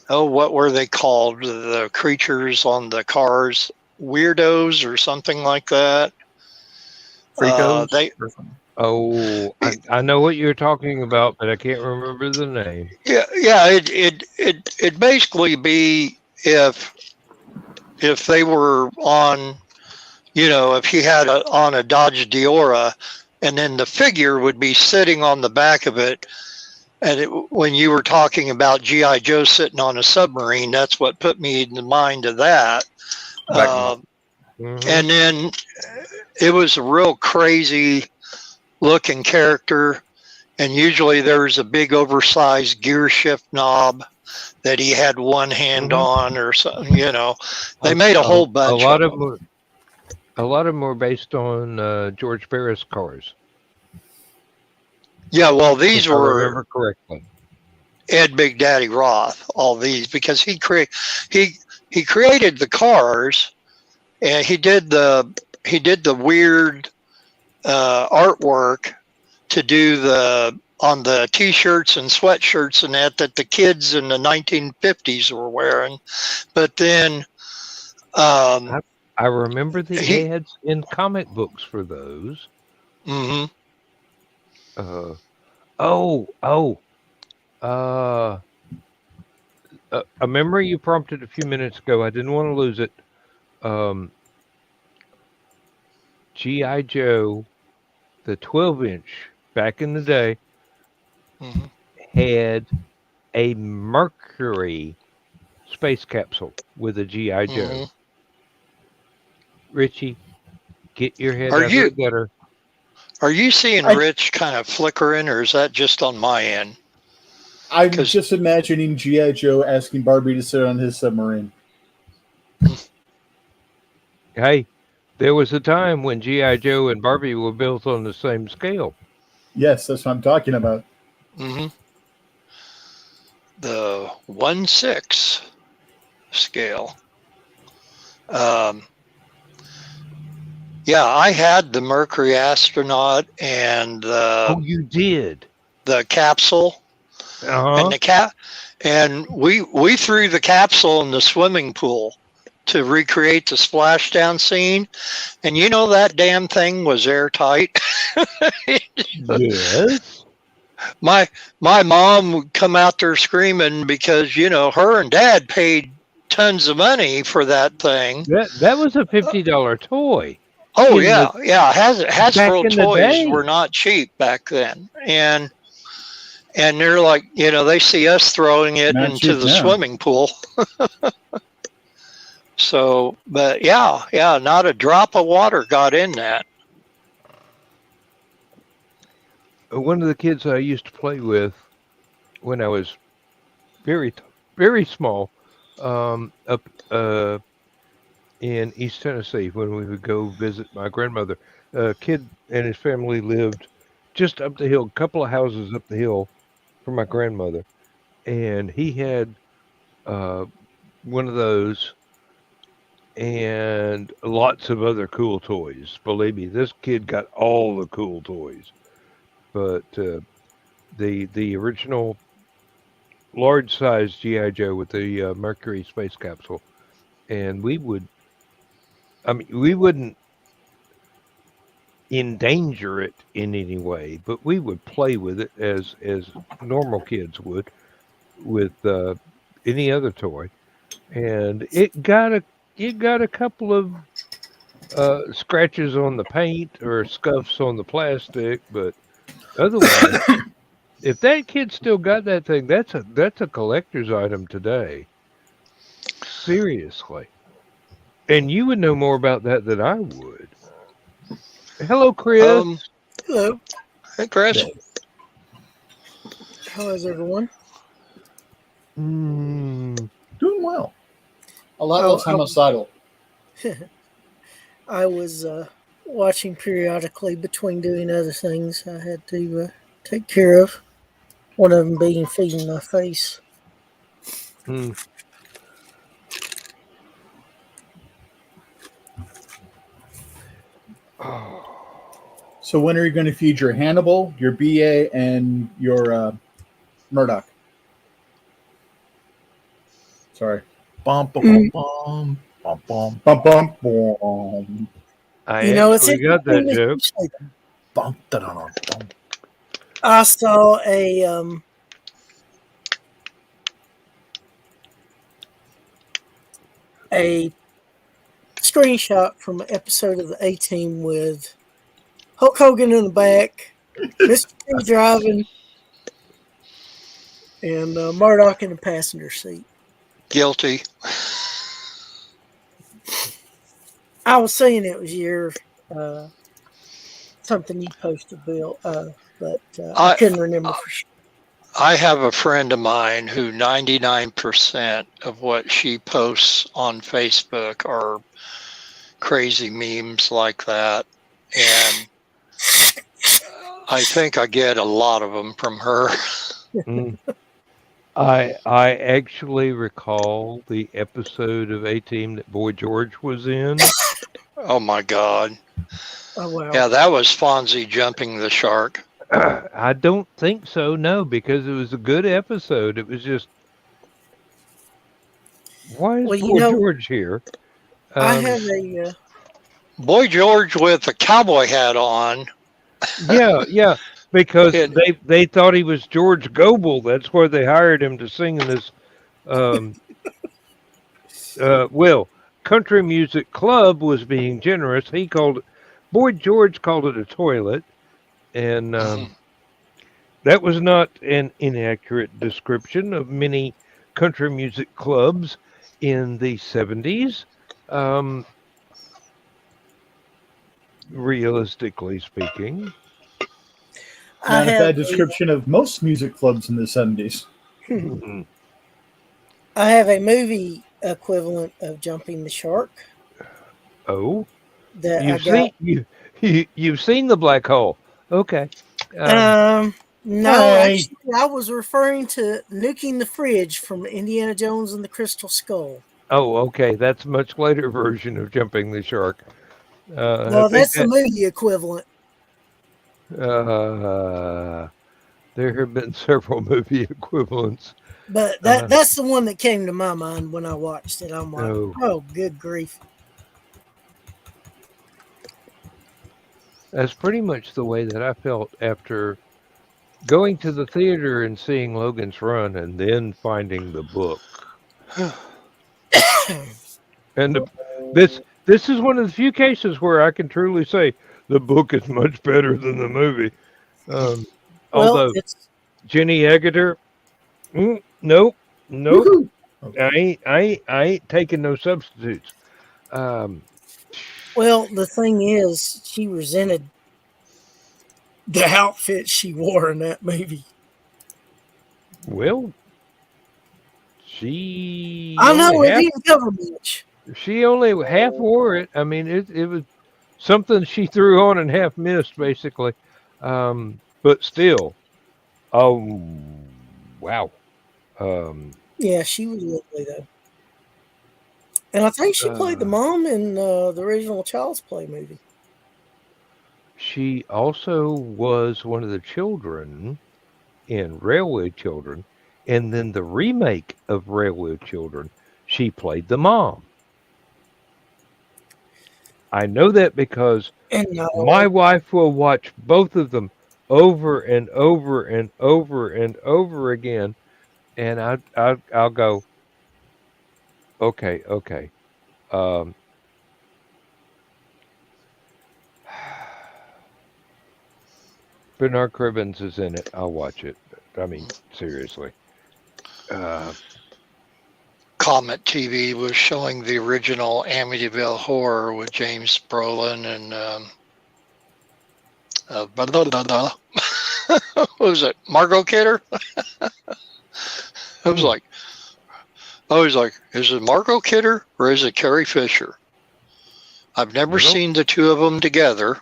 What were they called? The creatures on the cars, weirdos or something like that. I know what you're talking about, but I can't remember the name. Yeah. It'd basically be if they were on, if he had on a Dodge Diora, and then the figure would be sitting on the back of it. And when you were talking about G.I. Joe sitting on a submarine, that's what put me in the mind of that. And then it was a real crazy looking character. And usually there was a big oversized gear shift knob that he had one hand on or something, They made a whole bunch a lot of them were based on George Barris cars. Yeah, well, these if I were remember correctly. Ed Big Daddy Roth, all these, because he created the cars, and he did the weird artwork to do on the t-shirts and sweatshirts and that the kids in the 1950s were wearing. But then I remember the ads in comic books for those. Mm-hmm. A memory you prompted a few minutes ago. I didn't want to lose it. G.I. Joe, the 12-inch back in the day, had a Mercury space capsule with a G.I. Joe. Richie, get your head out of the gutter. Are you seeing Rich kind of flickering, or is that just on my end? I'm just imagining G.I. Joe asking Barbie to sit on his submarine. Hey, there was a time when G.I. Joe and Barbie were built on the same scale. Yes, that's what I'm talking about. Mm-hmm. The 1/6 scale. Yeah, I had the Mercury astronaut and you did the capsule, and we threw the capsule in the swimming pool to recreate the splashdown scene, and that damn thing was airtight. Yes. My mom would come out there screaming because her and Dad paid tons of money for that thing. That was a $50 toy. Oh yeah. Hasbro toys were not cheap back then, and they're like, they see us throwing it into the swimming pool. So, but yeah, not a drop of water got in that. One of the kids I used to play with when I was very, very small, up in East Tennessee, when we would go visit my grandmother, a kid and his family lived just up the hill, a couple of houses up the hill from my grandmother. And he had one of those and lots of other cool toys. Believe me, this kid got all the cool toys. But the original large-sized G.I. Joe with the Mercury space capsule, and we wouldn't endanger it in any way, but we would play with it as normal kids would with any other toy, and it got a couple of scratches on the paint or scuffs on the plastic, but otherwise, if that kid still got that thing, that's a collector's item today. Seriously. And you would know more about that than I would. Hello, Chris. Hello. Hey, Chris. How is everyone? Mm, Doing well. A lot less homicidal. I was watching periodically between doing other things I had to take care of. One of them being feeding my face. mm. Oh. So when are you going to feed your Hannibal, your BA, and your Murdoch? Sorry. Bum, bum, bum, bum, bum, Bum, bum, bum. I You know, it's actually got that interesting that joke. you say that. bum, da, da, da, bum. I saw a screenshot from an episode of the A Team with Hulk Hogan in the back, Mr. T driving, and Murdoch in the passenger seat. Guilty. I was saying it was your something you posted, Bill, but I couldn't remember for sure. I have a friend of mine who 99% of what she posts on Facebook are crazy memes like that. And I think I get a lot of them from her. Mm. I actually recall the episode of A-Team that Boy George was in. Oh my God. Oh, wow. Yeah, that was Fonzie jumping the shark. I don't think so, no, because it was a good episode. It was just, why is Well, you Boy know, George here? I have a Boy George with a cowboy hat on. yeah, because It- they thought he was George Goebel. That's where they hired him to sing in this. Well, Country Music Club was being generous. He called it, Boy George called it a toilet, and that was not an inaccurate description of many country music clubs in the 70s. Realistically speaking. Not a bad description of most music clubs in the 70s. Mhm. I have a movie equivalent of Jumping the Shark Oh, that I you've got. seen you've seen the black hole. Okay. No, Hey. actually, I was referring to Nuking the Fridge from Indiana Jones and the Crystal Skull. Oh, okay. That's a much later version of Jumping the Shark. No, that's the movie equivalent. There have been several movie equivalents. But that's the one that came to my mind when I watched it. I'm like, Oh. oh good grief. That's pretty much the way that I felt after going to the theater and seeing Logan's Run and then finding the book. And this is one of the few cases where I can truly say the book is much better than the movie. Although Jenny Agutter, nope. Woohoo! I ain't taking no substitutes. Well, the thing is, she resented the outfit she wore in that movie. Well, she. I know it didn't cover much. She only half wore it. I mean, it was something she threw on and half missed, basically. But still, oh wow. Yeah, she was lovely though, and I think she played the mom in the original Child's Play movie. She also was one of the children in Railway Children, and then the remake of Railway Children, she played the mom. I know that because my wife will watch both of them over and over and over and over again, and I'll go, okay. Bernard Cribbins is in it. I'll watch it. I mean, seriously. Comet TV was showing the original Amityville Horror with James Brolin and what was it? Margot Kidder? It was like I was like, is it Margot Kidder or is it Carrie Fisher? I've never seen the two of them together.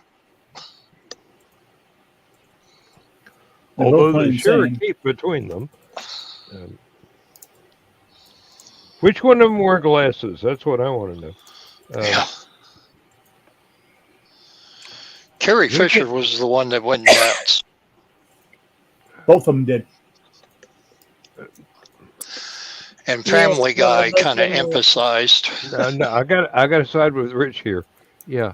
They're Although both they sure insane. keep between them. Which one of them wear glasses? That's what I want to know. Yeah. Carrie Fisher was the one that went nuts. Both of them did. And Family Guy that's kind of one of the- emphasized. No, I got to side with Rich here. Yeah.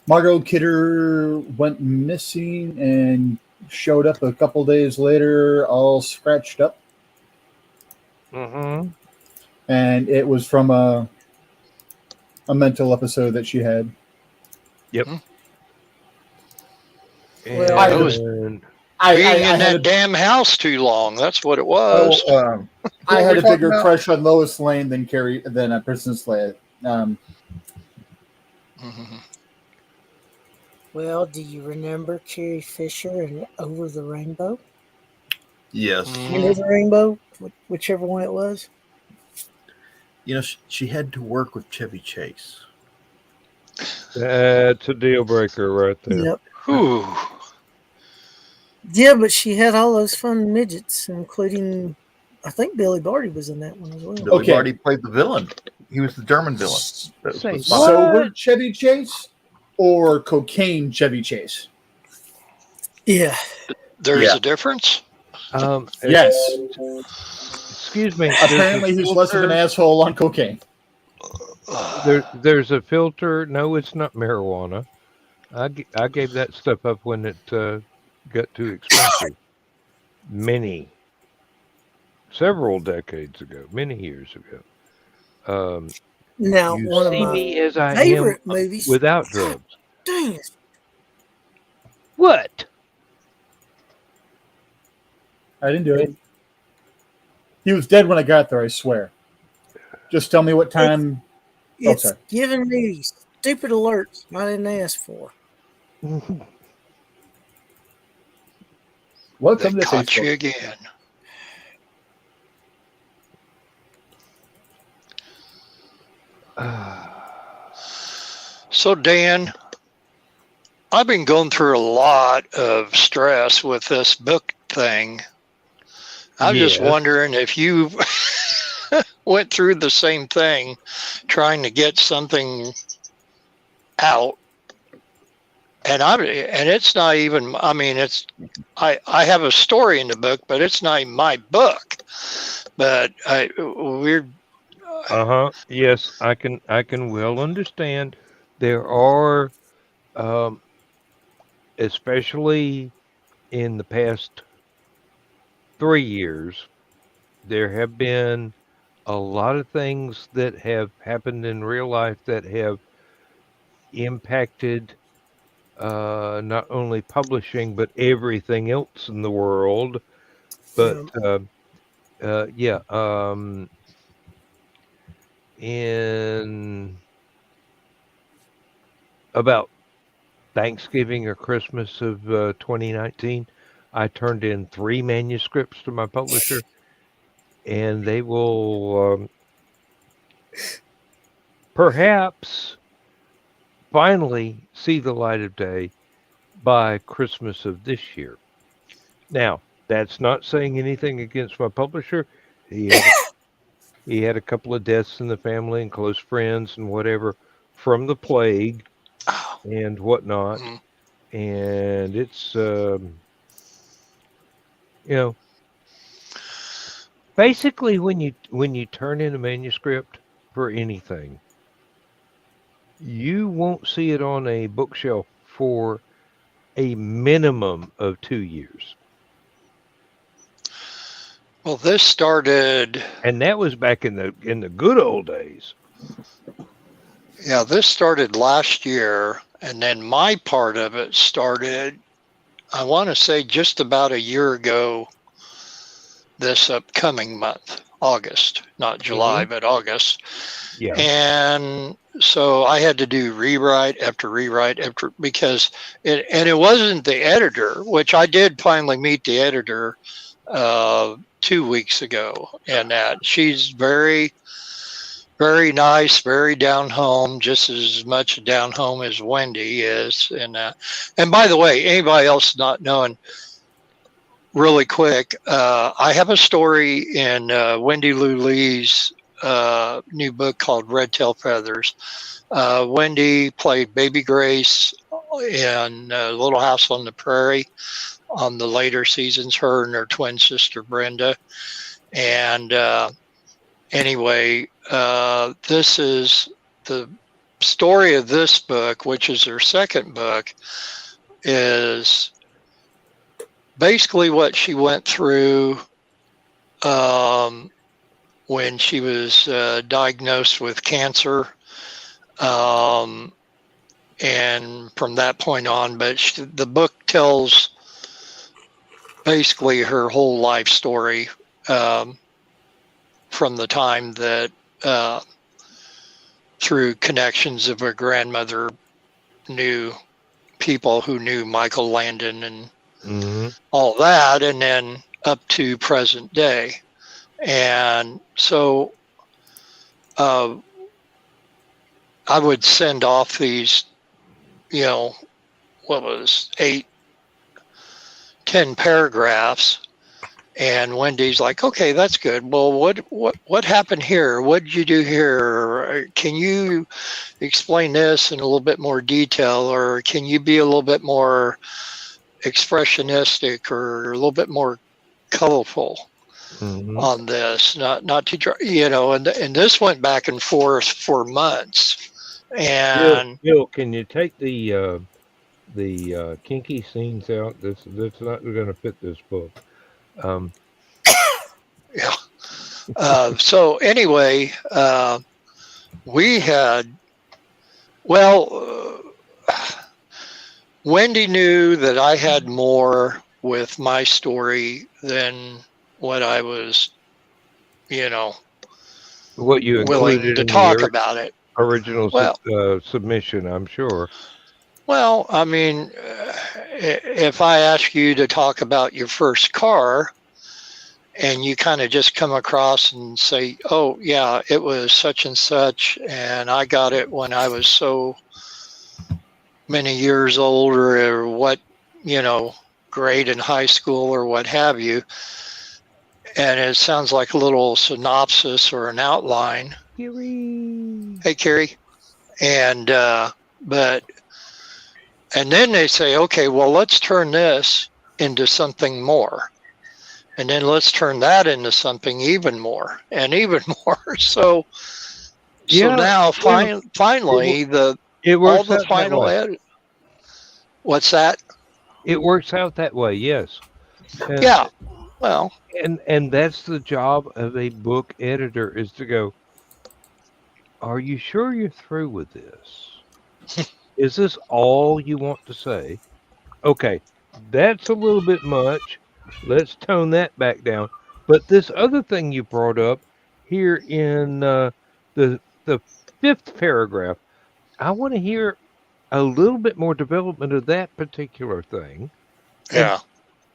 Margot Kidder went missing and showed up a couple days later, all scratched up, Mm-hmm. and it was from a mental episode that she had. Yep. Well, I- And Being in had that damn house too long. That's what it Oh, was. I What had we're a talking bigger about- crush on Lois Lane than Princess Leia. Mhm. Well, do you remember Carrie Fisher and Over the Rainbow? Yes. Under the Rainbow? Whichever one it was. You know, she had to work with Chevy Chase. that's a deal breaker right there. Yep. Whew. Yeah, but she had all those fun midgets, including, I think Billy Barty was in that one as well. Billy Okay. Barty played the villain. He was the German villain. That was Say the what? Sober Chevy Chase or cocaine Chevy Chase? Yeah. There's Yeah. a difference. Yes. Excuse me. Apparently, he's less of an asshole on cocaine. There's a filter. No, it's not marijuana. I gave that stuff up when it got too expensive. Several decades ago, many years ago. Now, You one of see my me as I am favorite movies. without drugs. Dang it. What? I didn't do it. He was dead when I got there, I swear. Just tell me what time. It's sorry. giving me stupid alerts I didn't ask for. Welcome They to caught you Facebook. again. So, Dan, I've been going through a lot of stress with this book thing. I'm just Yes. wondering if you went through the same thing, trying to get something out. And it's not even. I mean, I have a story in the book, but it's not even my book. But we're. Yes, I can well understand. There are, especially in the past 3 years, there have been a lot of things that have happened in real life that have impacted not only publishing but everything else in the world. But yeah, in about Thanksgiving or Christmas of 2019, I turned in 3 manuscripts to my publisher, and they will perhaps finally see the light of day by Christmas of this year. Now, that's not saying anything against my publisher. He had a couple of deaths in the family and close friends and whatever from the plague and whatnot. Mhm. And it's, basically when you turn in a manuscript for anything, you won't see it on a bookshelf for a minimum of 2 years. Well, this started. And that was back in the good old days. Yeah, this started last year, and then my part of it started, I want to say, just about a year ago, this upcoming month, August, not July, but August. Yeah. And so I had to do rewrite after because it wasn't the editor, which I did finally meet the editor 2 weeks ago, and that she's very, very nice, very down home, just as much down home as Wendy is. And by the way, anybody else not knowing, really quick, I have a story in Wendy Lou Lee's new book called Red Tail Feathers. Wendy played Baby Grace in Little House on the Prairie on the later seasons, her and her twin sister Brenda. And anyway, this is the story of this book, which is her second book, is basically what she went through when she was diagnosed with cancer. And from that point on, but the book tells basically her whole life story from the time that through connections of her grandmother knew people who knew Michael Landon and all that, and then up to present day. And so I would send off these, what was 8-10 paragraphs, and Wendy's like, okay, that's good. Well, what happened here? What did you do here? Can you explain this in a little bit more detail, or can you be a little bit more expressionistic or a little bit more colorful on this? Not to, and this went back and forth for months. And Bill, can you take the kinky scenes out? That's not going to fit this book. Yeah. So anyway, we had, Wendy knew that I had more with my story than what I was, what you willing to talk about it. Original submission, I'm sure. Well, I mean, if I ask you to talk about your first car and you kind of just come across and say, oh, yeah, it was such and such, and I got it when I was so many years old, or what, grade in high school or what have you, and it sounds like a little synopsis or an outline. Carrie. Hey, Carrie. And, and then they say, okay, well, let's turn this into something more. And then let's turn that into something even more and even more. So now finally, all the final edit. What's that? It works out that way, yes. Yeah. Well. And that's the job of a book editor, is to go, are you sure you're through with this? Is this all you want to say? Okay, that's a little bit much. Let's tone that back down. But this other thing you brought up here in the 5th paragraph, I want to hear a little bit more development of that particular thing. Yeah. And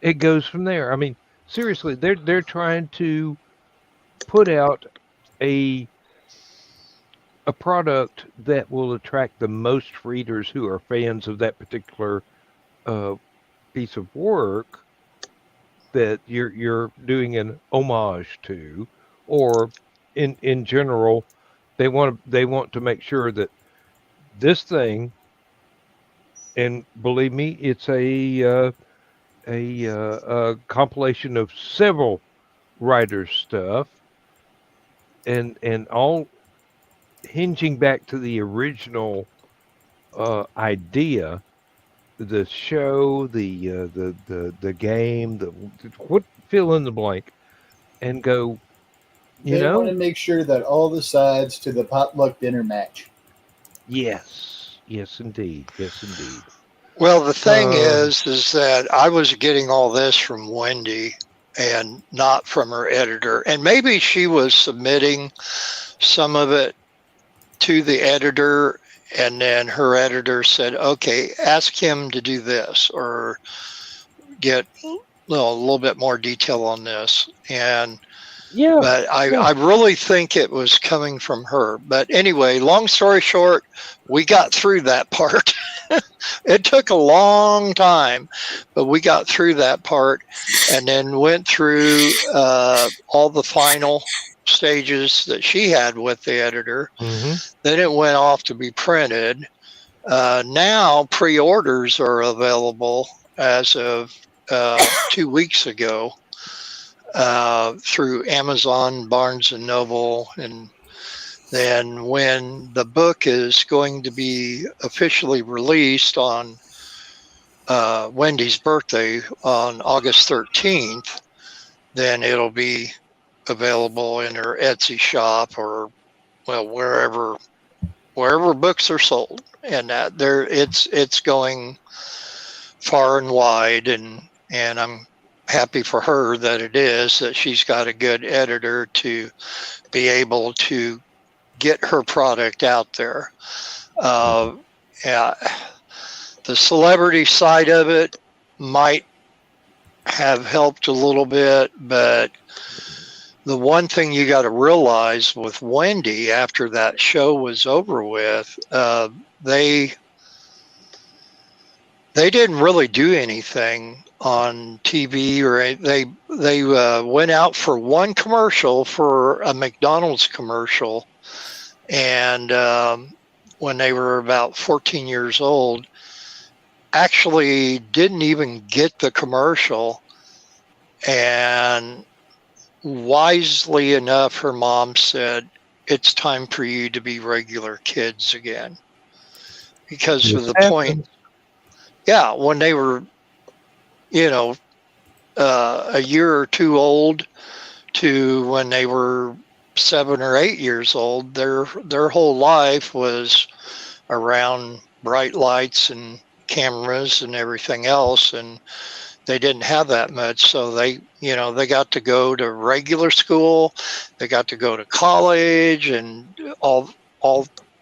it goes from there. I mean, seriously, they're trying to put out a product that will attract the most readers who are fans of that particular piece of work that you're doing an homage to, or in general, they want to make sure that this thing, and believe me, it's a compilation of several writers' stuff, and all hinging back to the original idea, the show, the game, what, fill in the blank, and go. They want to make sure that all the sides to the potluck dinner match. Yes, indeed. Well, the thing is that I was getting all this from Wendy and not from her editor, and maybe she was submitting some of it to the editor, and then her editor said, okay, ask him to do this, or get little bit more detail on this, Yeah. but I really think it was coming from her. But anyway, long story short, we got through that part. It took a long time, but we got through that part, and then went through all the final stages that she had with the editor. Mm-hmm. Then it went off to be printed. Now pre-orders are available as of 2 weeks ago through Amazon, Barnes and Noble, and then when the book is going to be officially released on Wendy's birthday on August 13th, then it'll be available in her Etsy shop or wherever books are sold, and that it's going far and wide, and I'm happy for her that she's got a good editor to be able to get her product out there. Yeah, the celebrity side of it might have helped a little bit, but the one thing you got to realize with Wendy after that show was over with, they didn't really do anything on TV, or they went out for one commercial, for a McDonald's commercial, and when they were about 14 years old, actually didn't even get the commercial, and wisely enough, her mom said, "It's time for you to be regular kids again," because of the point. Yeah, when they were, a year or two old to when they were 7 or 8 years old, their whole life was around bright lights and cameras and everything else, and they didn't have that much. So they got to go to regular school, they got to go to college, and all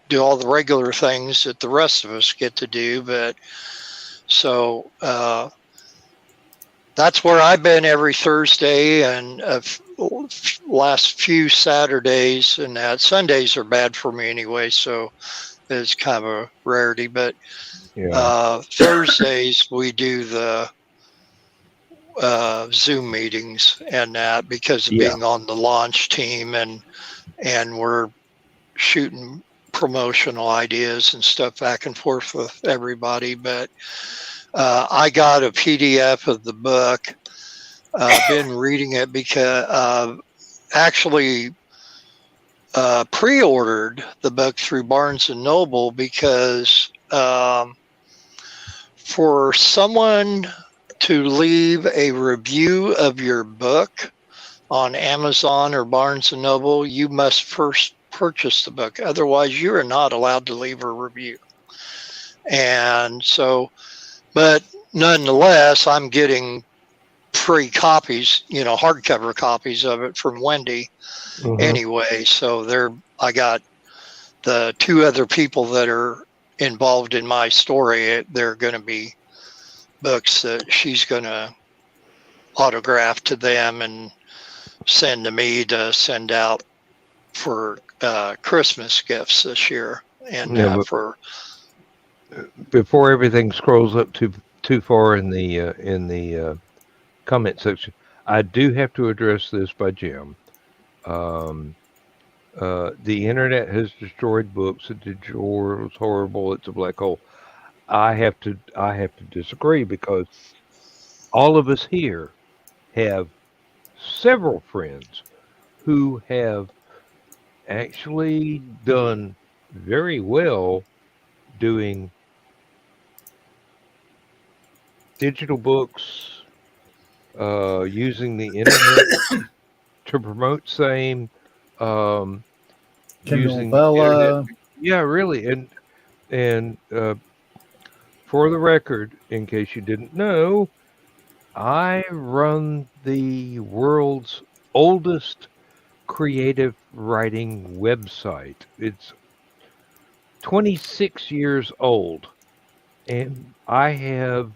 do all the regular things that the rest of us get to do. But so that's where I've been every Thursday, and last few Saturdays, and that Sundays are bad for me anyway, so it's kind of a rarity. But Thursdays we do the Zoom meetings, and that because of being on the launch team, and we're shooting promotional ideas and stuff back and forth with everybody. But I got a PDF of the book. I've been reading it because actually pre-ordered the book through Barnes and Noble, because for someone to leave a review of your book on Amazon or Barnes and Noble, you must first purchase the book. Otherwise, you are not allowed to leave a review. And so, but nonetheless, I'm getting free copies, hardcover copies of it from Wendy anyway. So I got the two other people that are involved in my story. They're going to be books that she's going to autograph to them and send to me to send out for Christmas gifts this year. And before everything scrolls up too far in the comment section, I do have to address this by Jim. The internet has destroyed books. The world is horrible. It's a black hole. I have to disagree, because all of us here have several friends who have actually done very well doing digital books, using the internet to promote same, using Bella. Yeah, really. And for the record, in case you didn't know, I run the world's oldest creative writing website. It's 26 years old, and I have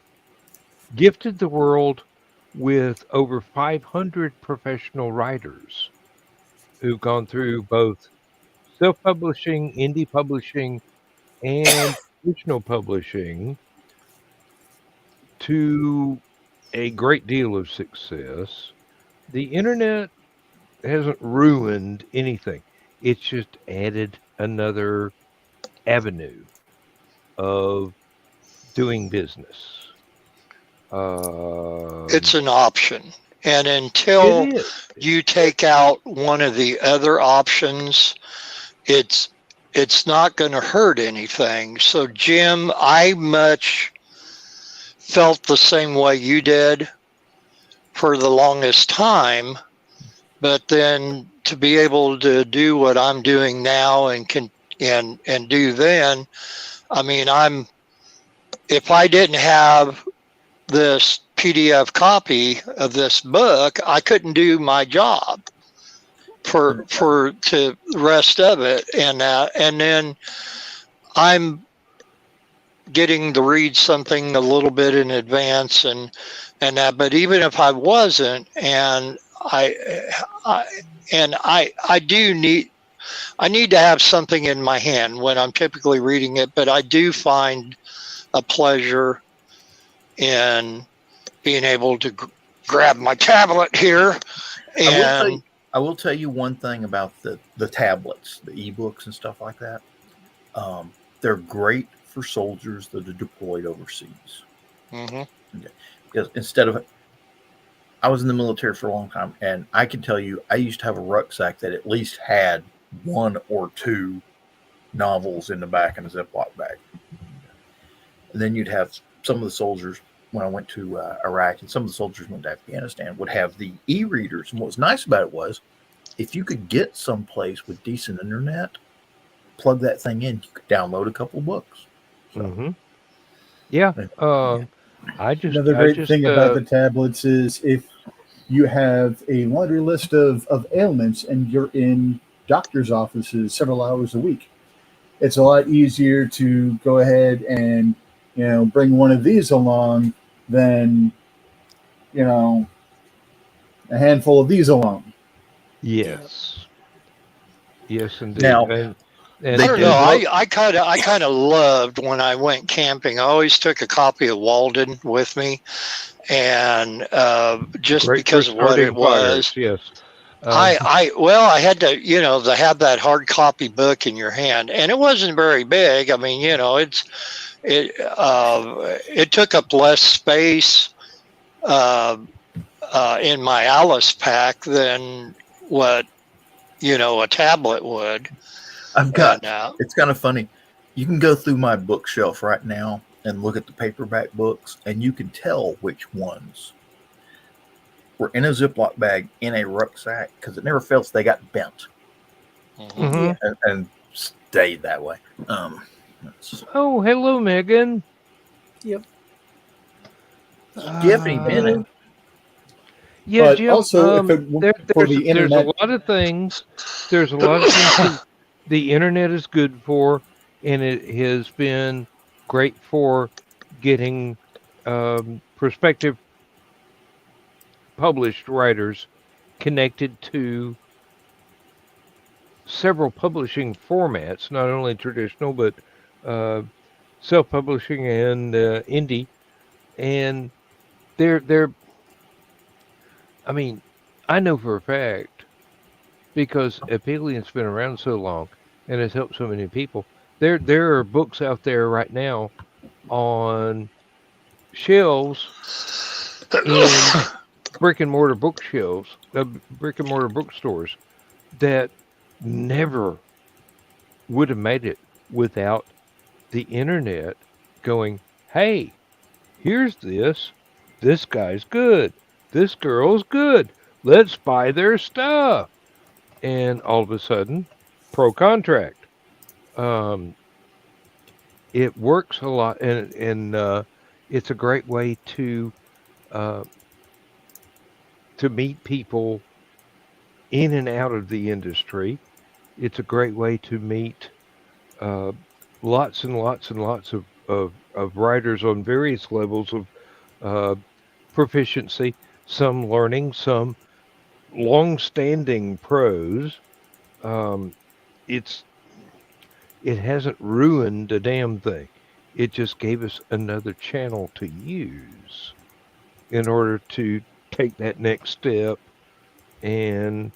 gifted the world with over 500 professional writers who've gone through both self-publishing, indie publishing, and traditional publishing to a great deal of success. The internet hasn't ruined anything. It's just added another avenue of doing business. It's an option. And It until is. you take out one of the other options, it's not going to hurt anything. So Jim, I much felt the same way you did for the longest time, but then to be able to do what I'm doing now and do then, I mean, if I didn't have this PDF copy of this book, I couldn't do my job for the rest of it, and then I'm getting to read something a little bit in advance and that. But even if I wasn't, and I do need. I need to have something in my hand when I'm typically reading it, but I do find a pleasure in being able to grab my tablet here. And I will tell you one thing about the tablets, the ebooks and stuff like that. They're great for soldiers that are deployed overseas. Mhm. Because instead of, I was in the military for a long time, and I can tell you, I used to have a rucksack that at least had one or two novels in the back in a Ziploc bag. And then you'd have some of the soldiers, when I went to Iraq, and some of the soldiers went to Afghanistan, would have the e-readers. And what was nice about it was, if you could get someplace with decent internet, plug that thing in, you could download a couple books. So, Yeah. Another great thing about the tablets is if you have a laundry list of ailments and you're in doctor's offices several hours a week, it's a lot easier to go ahead and bring one of these along than a handful of these along. Yes. Yes, indeed. Now, and I don't know. I kind of loved when I went camping. I always took a copy of Walden with me, and just great because for of what it starting fires, was. yes. I had to to have that hard copy book in your hand, and it wasn't very big. I mean, it took up less space in my Alice pack than what a tablet would. I've got, it's kind of funny. You can go through my bookshelf right now and look at the paperback books, and you can tell which ones were in a Ziploc bag in a rucksack, because it never fails. They got bent and stayed that way. Oh, hello, Megan. Yep. Jeffy Bennett. Yeah, But Jim, also, if it for the internet, there's a lot of things. There's a lot of things that the internet is good for, and it has been great for getting prospective published writers connected to several publishing formats, not only traditional but self-publishing and indie. And they're I mean, I know for a fact, because Aphelion's been around so long and has helped so many people. There are books out there right now on shelves in brick and mortar bookshelves, brick and mortar bookstores that never would have made it without the internet going, hey, here's this. This guy's good. This girl's good. Let's buy their stuff. And all of a sudden, pro contract. It works a lot, and it's a great way to meet people in and out of the industry. It's a great way to meet lots and lots and lots of writers on various levels of proficiency. some learning, some long-standing prose. It hasn't ruined a damn thing. It just gave us another channel to use in order to take that next step and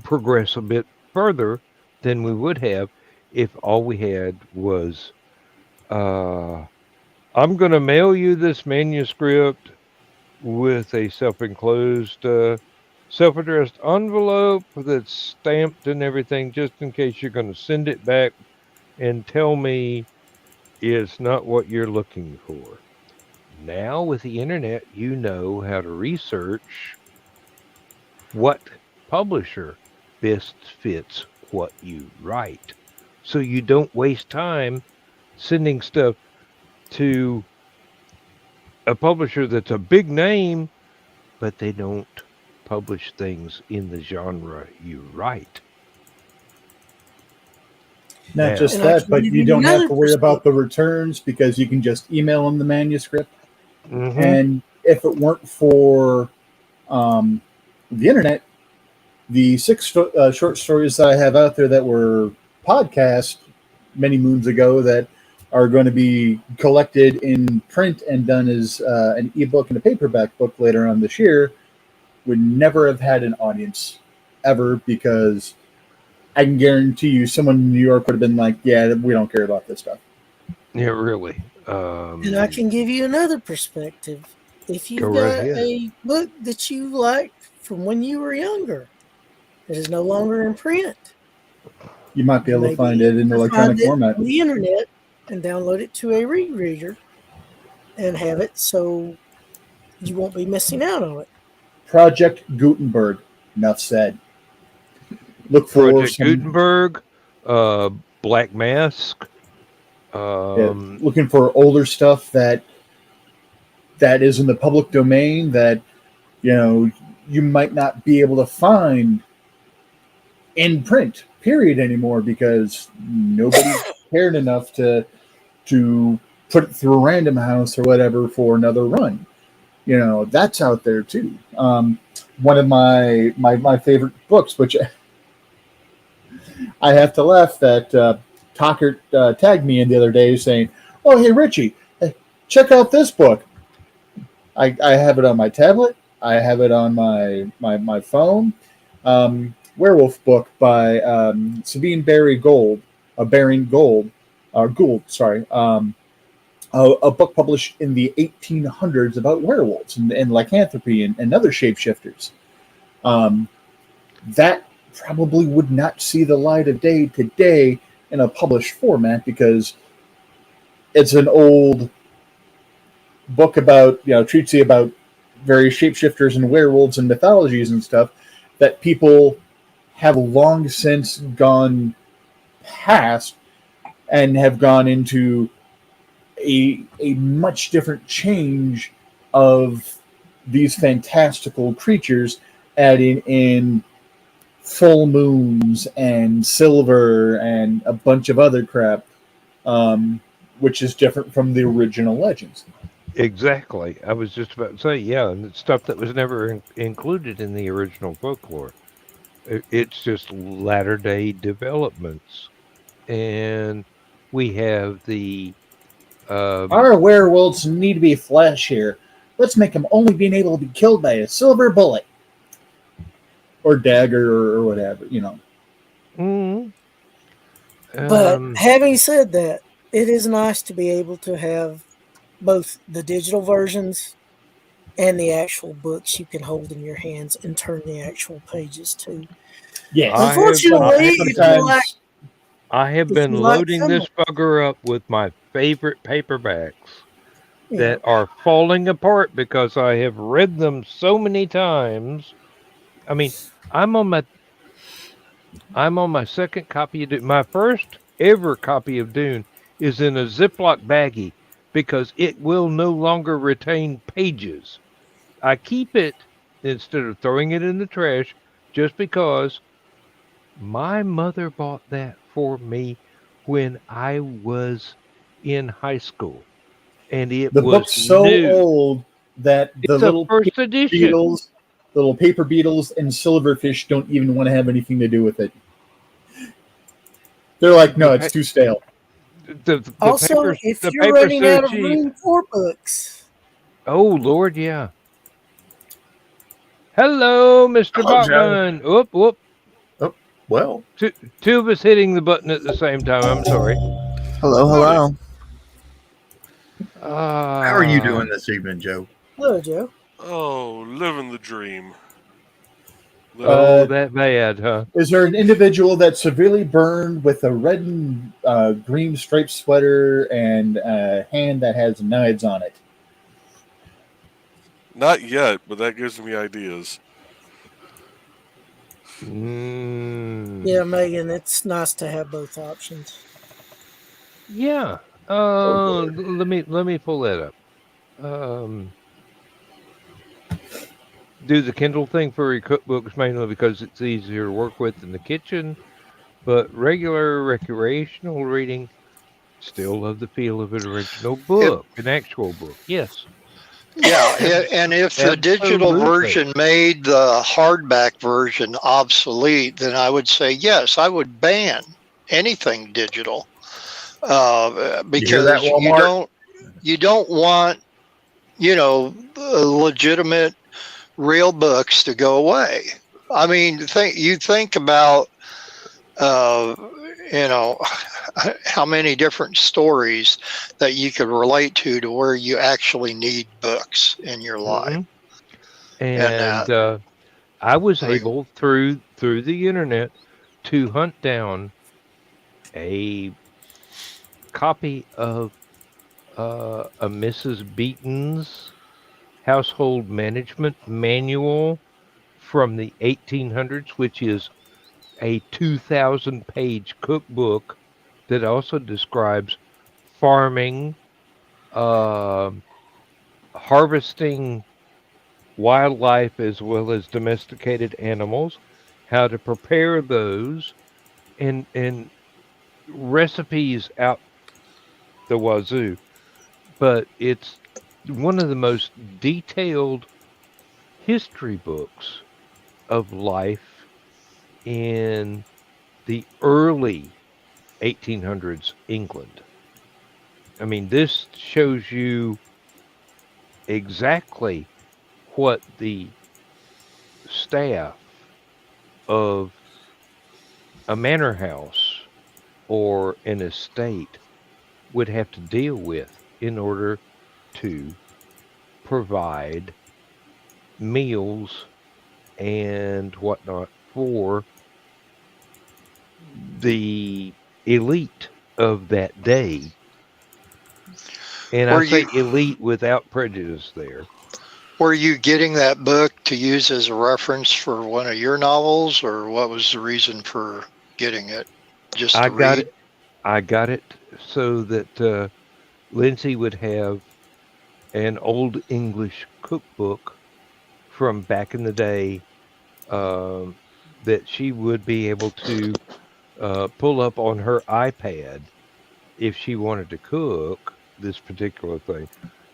progress a bit further than we would have if all we had was, I'm going to mail you this manuscript with a self-enclosed, self-addressed envelope that's stamped and everything, just in case you're going to send it back and tell me it's not what you're looking for. Now, with the internet, you know how to research what publisher best fits what you write. So you don't waste time sending stuff to a publisher that's a big name, but they don't publish things in the genre you write. Not Now, just And I that, can but give you you don't have another to worry about the returns because you can just email them the manuscript. mhm. And if it weren't for the internet, the 6 short stories that I have out there that were podcast many moons ago that are going to be collected in print and done as an ebook and a paperback book later on this year would never have had an audience ever, because I can guarantee you someone in New York would have been like, yeah, we don't care about this stuff. Yeah, really. And I can give you another perspective. If you've Go right got ahead. a book that you liked from when you were younger that is no longer in print, You might be able to maybe find it in find electronic it format. on the internet and download it to a rereader and have it so you won't be missing out on it. Project Gutenberg. Enough said. Look for Project some. Gutenberg, Black Mask. Looking for older stuff that is in the public domain that you might not be able to find in print. Period anymore, because nobody cared enough to put it through a Random House or whatever for another run. That's out there too. One of my favorite books, which I have to laugh that Tockert tagged me in the other day saying, "Oh, hey Richie, check out this book." I have it on my tablet. I have it on my phone. Werewolf book by Sabine Baring Gould. Gould, sorry. A book published in the 1800s about werewolves and lycanthropy and other shapeshifters. That probably would not see the light of day today in a published format, because it's an old book about, treats you about various shapeshifters and werewolves and mythologies and stuff that people have long since gone past and have gone into a much different change of these fantastical creatures, adding in full moons and silver and a bunch of other crap, which is different from the original legends. Exactly. I was just about to say, yeah, and it's stuff that was never included in the original folklore. It's just latter day developments. And we have the. Our werewolves need to be flashier. Let's make them only being able to be killed by a silver bullet. Or dagger or whatever, But having said that, it is nice to be able to have both the digital versions and the actual books you can hold in your hands and turn the actual pages to. Yes. Unfortunately, I have been loading this bugger up with my favorite paperbacks that are falling apart because I have read them so many times. I mean, I'm on my second copy of Dune. My first ever copy of Dune is in a Ziploc baggie because it will no longer retain pages. I keep it instead of throwing it in the trash just because my mother bought that for me when I was in high school. And it the was book's so new. old that the It's a little first edition. beetles, little paper beetles, and silverfish don't even want to have anything to do with it. They're like, no, it's too stale. Also, if you're running out of room for books. Oh, Lord, yeah. Hello, Mr. Bachman. Whoop, whoop. Oh, well. Two of us hitting the button at the same time. I'm sorry. Hello. How are you doing this evening, Joe? Hello, Joe. Oh, living the dream. That bad, huh? Is there an individual that's severely burned with a red and green striped sweater and a hand that has knives on it? Not yet, but that gives me ideas. Yeah, Megan, it's nice to have both options. Yeah. Let me pull that up. Do the Kindle thing for your cookbooks mainly because it's easier to work with in the kitchen, but regular recreational reading, still love the feel of an original book, an actual book. Yes. Yeah, and if the digital version made the hardback version obsolete, then I would say yes, I would ban anything digital because you don't want legitimate real books to go away. I mean, you think about how many different stories that you could relate to where you actually need books in your life. And I was able through the internet to hunt down a copy of a Mrs. Beaton's Household Management Manual from the 1800s, which is a 2,000-page cookbook that also describes farming, harvesting wildlife as well as domesticated animals, how to prepare those, and recipes out the wazoo. But it's one of the most detailed history books of life in the early 1800s England. I mean, this shows you exactly what the staff of a manor house or an estate would have to deal with in order to provide meals and whatnot for the elite of that day. And I say elite without prejudice there. Were you getting that book to use as a reference for one of your novels, or what was the reason for getting it? Just to read? I got it so that Lindsay would have an old English cookbook from back in the day that she would be able to pull up on her iPad if she wanted to cook this particular thing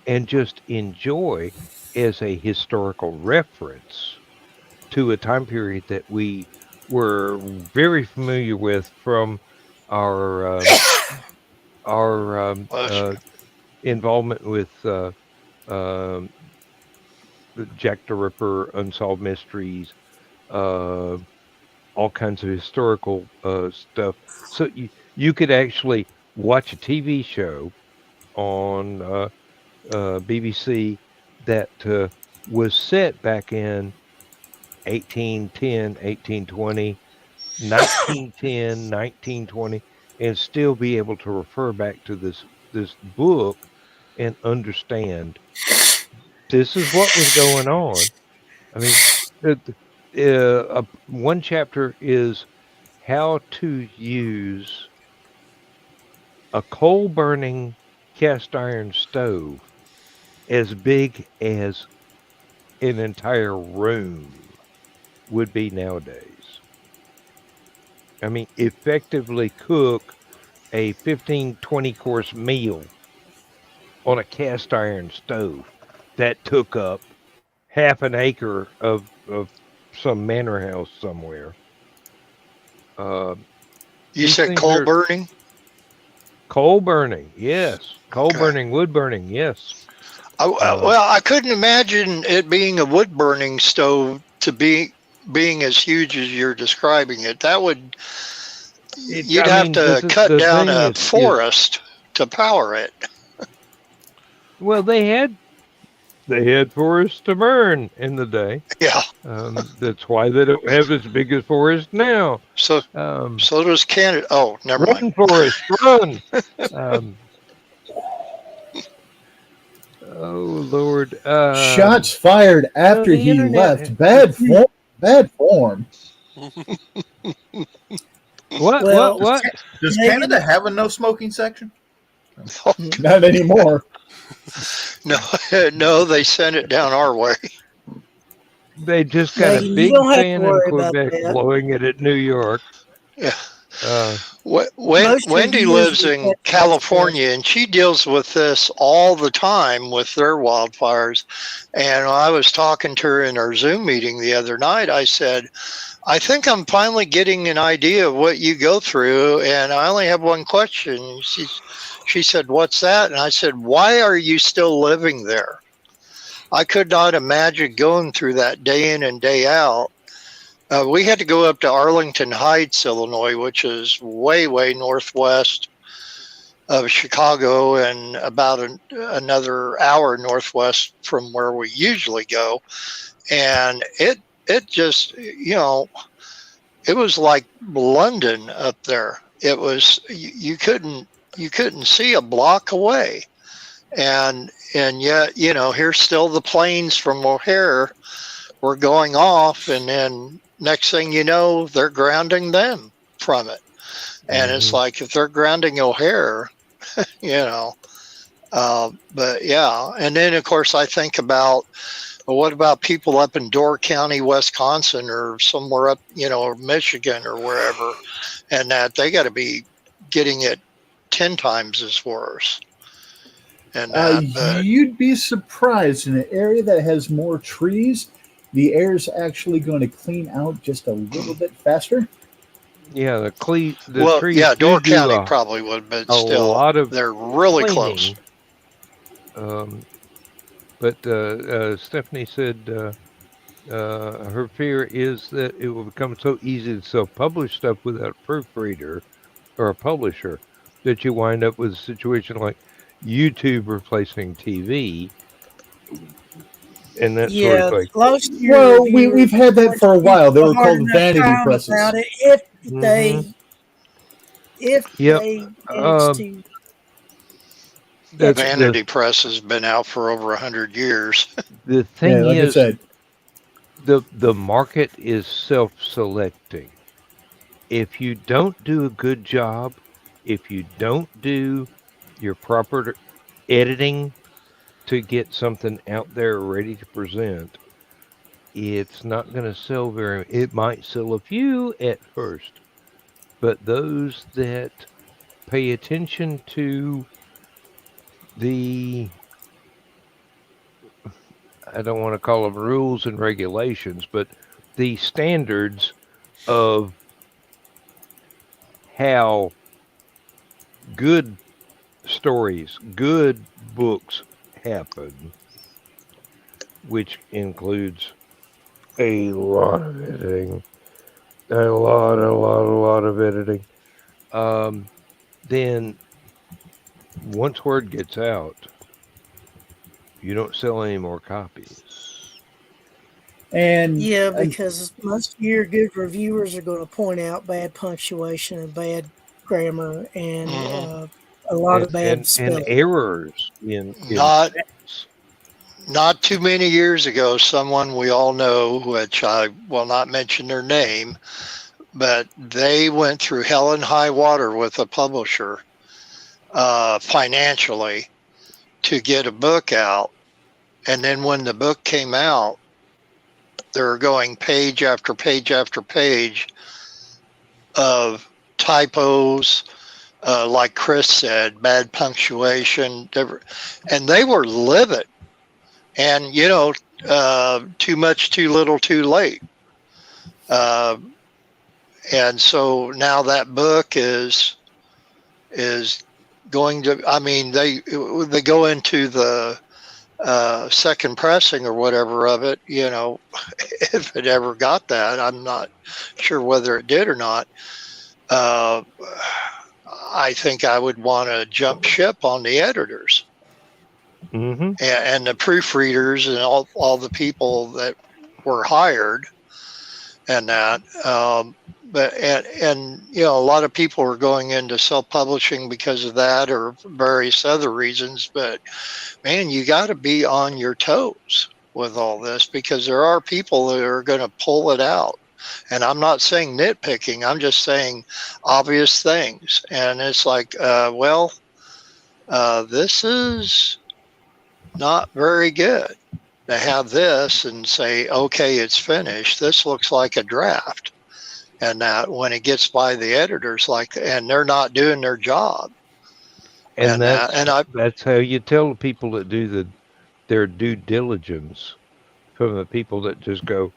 and just enjoy as a historical reference to a time period that we were very familiar with from our involvement with Jack the Ripper, Unsolved Mysteries, all kinds of historical stuff. So you could actually watch a TV show on BBC that was set back in 1810, 1820, 1910, 1920, and still be able to refer back to this book and understand this is what was going on. I mean, one chapter is how to use a coal-burning cast iron stove as big as an entire room would be nowadays. I mean, effectively cook a 15, 20 course meal on a cast iron stove. that took up half an acre of some manor house somewhere. You said coal burning? Coal burning, yes. Coal Okay. burning, wood burning, yes. Well, I couldn't imagine it being a wood burning stove to being as huge as you're describing it. That would you'd have to cut down a forest to power it. Well, they had forests to burn in the day. Yeah. That's why they don't have as big a forest now. So does Canada. Oh, never run, mind. Forest, run! Oh Lord! Shots fired after he left. Bad form. Bad form. What? Does Canada have a no smoking section? Not anymore. No, they sent it down our way. They just got a big fan in Quebec blowing it at New York. Yeah. Wendy lives in California, and she deals with this all the time with their wildfires. And I was talking to her in our Zoom meeting the other night. I said, I think I'm finally getting an idea of what you go through, and I only have one question. She said, what's that? And I said, why are you still living there? I could not imagine going through that day in and day out. We had to go up to Arlington Heights, Illinois, which is way, way northwest of Chicago and about another hour northwest from where we usually go. And it just, it was like London up there. It was, you couldn't see a block away. And yet, here's still the planes from O'Hare were going off, and then next thing you know, they're grounding them from it. And it's like, if they're grounding O'Hare, but yeah. And then of course I think about, well, what about people up in Door County, Wisconsin, or somewhere up, or Michigan or wherever, and that they got to be getting it 10 times as worse. And you'd be surprised, in an area that has more trees, the air's actually going to clean out just a little bit faster. Yeah, the trees. Yeah, Door County probably would, but still, they're really cleaning. Close. But Stephanie said her fear is that it will become so easy to self-publish stuff without a proofreader or a publisher that you wind up with a situation like YouTube replacing TV. And that sort of thing. Well, we've had that for a while. They were called vanity presses. Vanity press has been out for over 100 years. The thing is, the market is self-selecting. If you don't do a good job, if you don't do your proper editing to get something out there ready to present, it's not going to sell very. It might sell a few at first, but those that pay attention to the, I don't want to call them rules and regulations, but the standards of how good stories, good books happen, which includes a lot of editing, a lot of editing. Then once word gets out, you don't sell any more copies. And because most of your good reviewers are going to point out bad punctuation and bad grammar and a lot of bad spelling. And errors in not too many years ago, someone we all know, which I will not mention their name, but they went through hell and high water with a publisher financially to get a book out. And then when the book came out, they were going page after page after page of typos, like Chris said, bad punctuation, and they were livid And too much, too little, too late. And so now that book is going to. I mean, they go into the second pressing or whatever of it. If it ever got that, I'm not sure whether it did or not. I think I would want to jump ship on the editors and the proofreaders and all the people that were hired and that. But a lot of people are going into self-publishing because of that or various other reasons. But man, you got to be on your toes with all this because there are people that are going to pull it out. And I'm not saying nitpicking. I'm just saying obvious things. And it's like, this is not very good to have this and say, okay, it's finished. This looks like a draft. And that when it gets by the editors, and they're not doing their job. And that's how you tell the people that do their due diligence from the people that just go,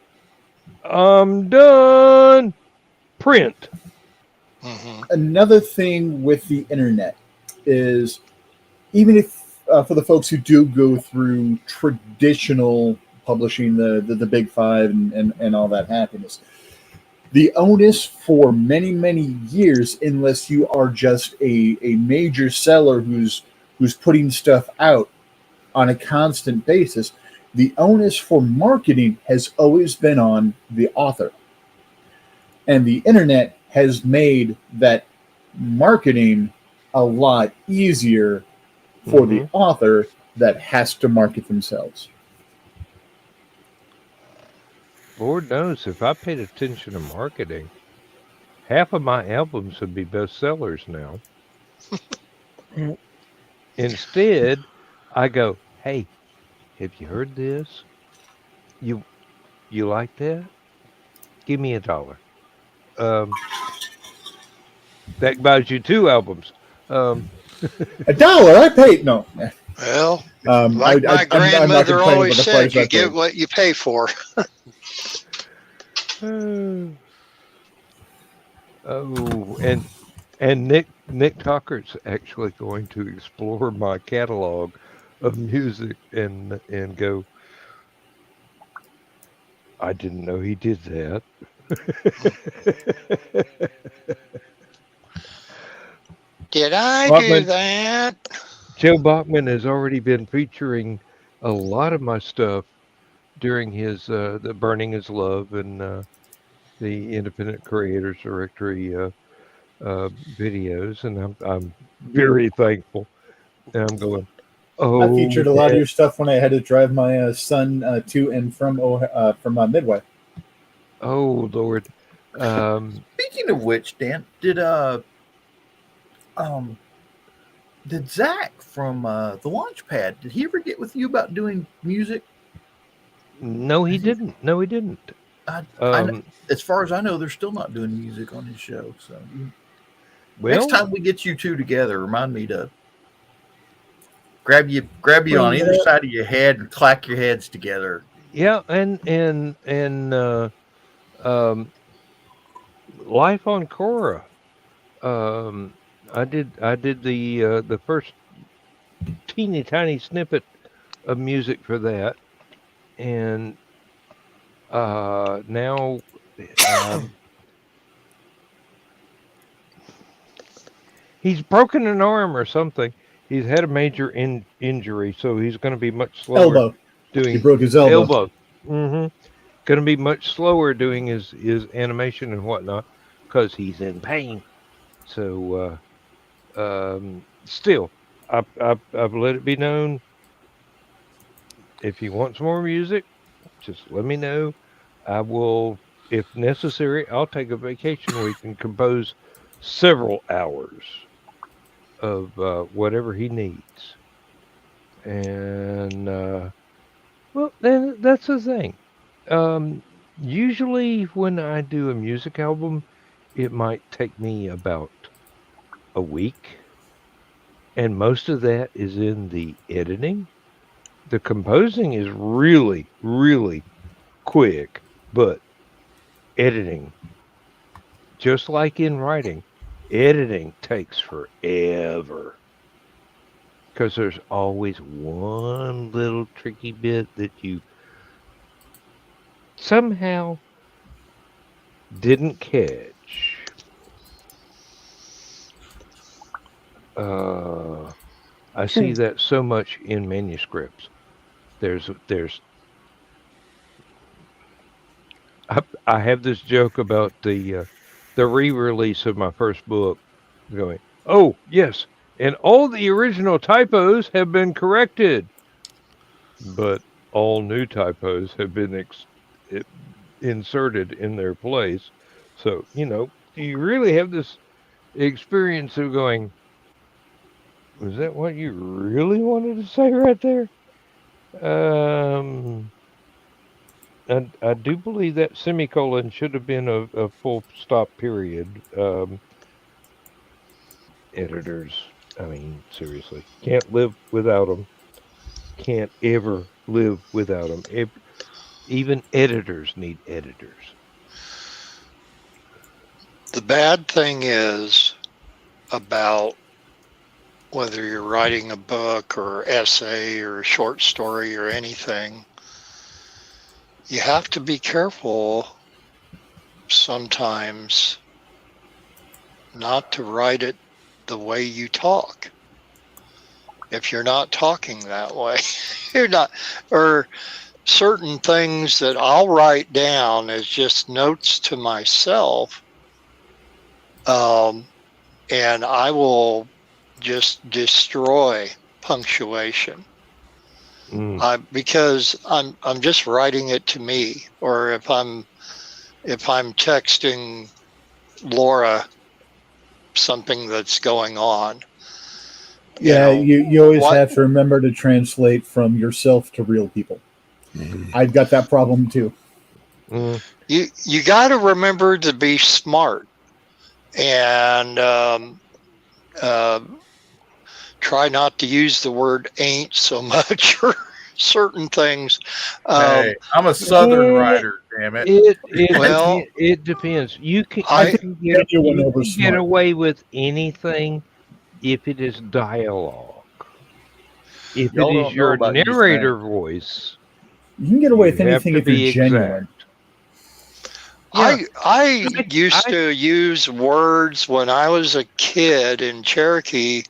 I'm done. Print. Mm-hmm. Another thing with the internet is, even if for the folks who do go through traditional publishing, the big five and all that happiness, the onus for many, many years, unless you are just a major seller who's putting stuff out on a constant basis, the onus for marketing has always been on the author. And the internet has made that marketing a lot easier for the author that has to market themselves. Lord knows, if I paid attention to marketing, half of my albums would be bestsellers now. Instead, I go, hey, have you heard this? You like that? Give me $1. That buys you 2 albums. $1? I paid no. Well, like my grandmother always said, you get what you pay for. And Nick Tucker's actually going to explore my catalog of music and go, I didn't know he did that. Did I do that? Joe Bachman has already been featuring a lot of my stuff during his the Burning Is Love and the Independent Creators Directory videos, and I'm very thankful. And I'm going, I featured a lot of your stuff when I had to drive my son to and from Midway. Oh Lord! Speaking of which, Dan, did Zach from the Launchpad, did he ever get with you about doing music? No, he didn't. No, he didn't. As far as I know, they're still not doing music on his show. So next time we get you two together, remind me to grab you on either side of your head and clack your heads together. Yeah, and Life on Korra. I did the first teeny tiny snippet of music for that, and now he's broken an arm or something. He's had a major injury, so he's going to be much slower. Elbow. He broke his elbow. Mm-hmm. Going to be much slower doing his animation and whatnot because he's in pain. So, still, I've let it be known. If he wants more music, just let me know. I will, if necessary, I'll take a vacation week and compose several hours of whatever he needs. And well, then that's the thing. Usually, when I do a music album, it might take me about a week, and most of that is in the editing, The composing is really, really quick, but editing, just like in writing, editing takes forever. Because there's always one little tricky bit that you somehow didn't catch. I see that so much in manuscripts. I have this joke about the re-release of my first book, going, oh yes, and all the original typos have been corrected, but all new typos have been inserted in their place. So do you really have this experience of going, was that what you really wanted to say right there? I do believe that semicolon should have been a full stop period. Editors, I mean, seriously, can't live without them. Can't ever live without them. Even editors need editors. The bad thing is about whether you're writing a book or essay or a short story or anything, you have to be careful sometimes not to write it the way you talk. If you're not talking that way, you're not, or certain things that I'll write down as just notes to myself, and I will just destroy punctuation. Because I'm just writing it to me, or if I'm texting Laura something that's going on. You always have to remember to translate from yourself to real people. I've got that problem too. You got to remember to be smart and try not to use the word ain't so much or certain things. Hey, I'm a Southern writer, damn it. It depends. You can get away with anything if it is dialogue. If it is your narrator voice, you can get away with anything if you're genuine. Yeah. I used to use words when I was a kid in Cherokee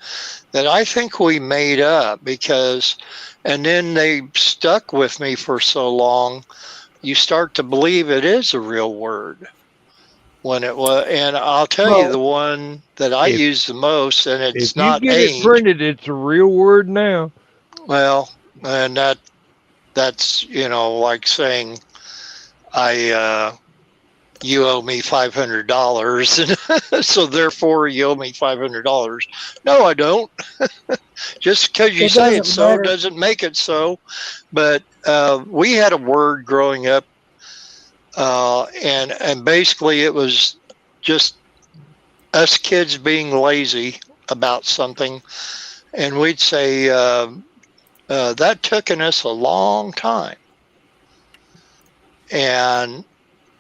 that I think we made up and then they stuck with me for so long, you start to believe it is a real word when it was. And I'll tell you the one that I use the most, and it's not ain't. If you get it printed, it's a real word now. Well, and that's like saying you owe me $500, and so therefore you owe me $500. No, I don't. Just because you say it so doesn't make it so. But we had a word growing up, and basically it was just us kids being lazy about something, and we'd say that took us a long time, and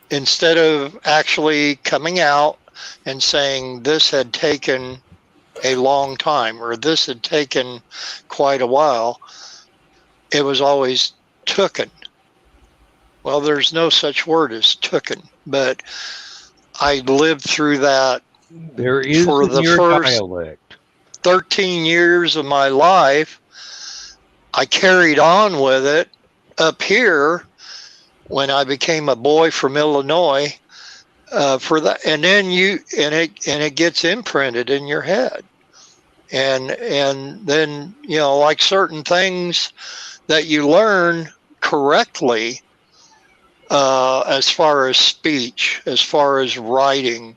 instead of actually coming out and saying this had taken a long time or this had taken quite a while, it was always tooken. Well, there's no such word as tooken, but I lived through that for the first dialect. 13 years of my life. I carried on with it up here when I became a boy from Illinois, for that, and then it gets imprinted in your head, and then like certain things that you learn correctly, as far as speech, as far as writing,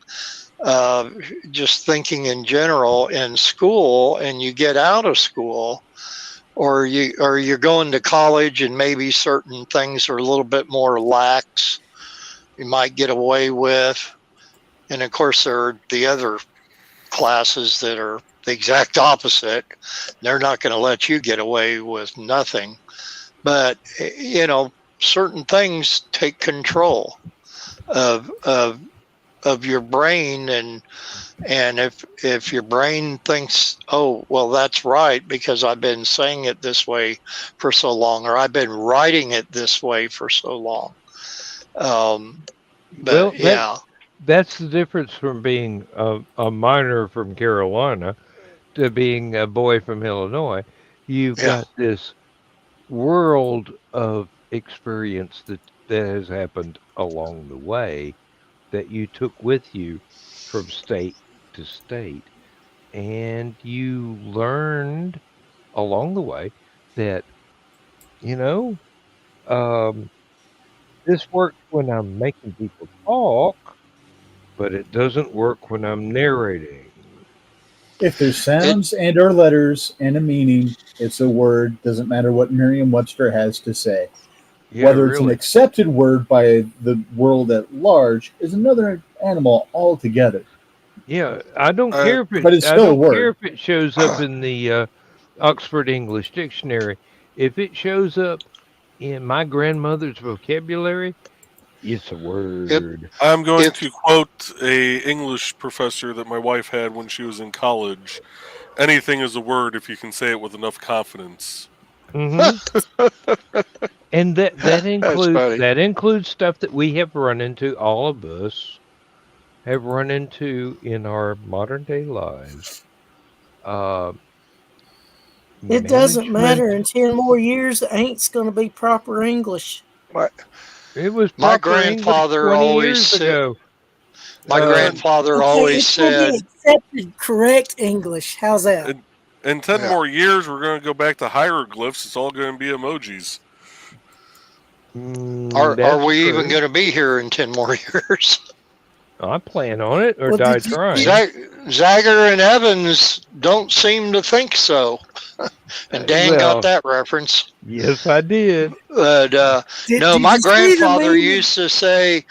just thinking in general in school, and you get out of school. Or you're going to college and maybe certain things are a little bit more lax, you might get away with. And of course there are the other classes that are the exact opposite. They're not going to let you get away with nothing. But, you know, certain things take control of your brain, and if your brain thinks, oh, well, that's right because I've been saying it this way for so long, or I've been writing it this way for so long. But well, that's the difference from being a miner from Carolina to being a boy from Illinois. You've got this world of experience that has happened along the way that you took with you from state to state, and you learned along the way that, you know, this works when I'm making people talk, but it doesn't work when I'm narrating. If there's sounds and or letters and a meaning, it's a word. Doesn't matter what Merriam-Webster has to say. Yeah, Whether it's really. an accepted word by the world at large is another animal altogether. Yeah, I don't care if it. But it's I still a don't care word. if it shows up in the Oxford English Dictionary. If it shows up in my grandmother's vocabulary, it's a word. I'm going to quote a English professor that my wife had when she was in college. Anything is a word if you can say it with enough confidence. Mm-hmm. And that funny. includes stuff that we have run into. All of us have run into in our modern day lives. It doesn't matter. In 10 more years, it ain't going to be proper English. It was My proper English grandfather 20 always years said. ago. My grandfather always it's gonna said. be accepted correct English. How's that? In 10 more years, we're going to go back to hieroglyphs. It's all going to be emojis. Are we even going to be here in 10 more years? I plan on it or die trying. Zagger and Evans don't seem to think so. And Dan got that reference. Yes, I did. But no, my grandfather used to say,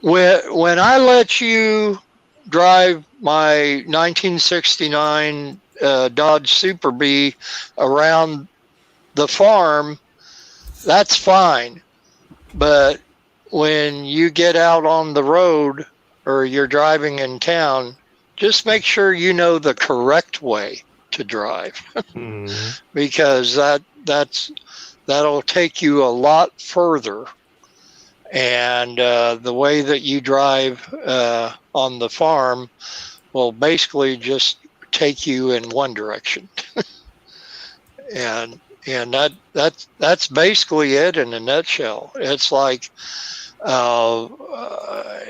when I let you drive my 1969 Dodge Super Bee around the farm, that's fine. But when you get out on the road or you're driving in town, just make sure you know the correct way to drive. Because that'll take you a lot further. And the way that you drive on the farm will basically just take you in one direction. and that's basically it in a nutshell. It's like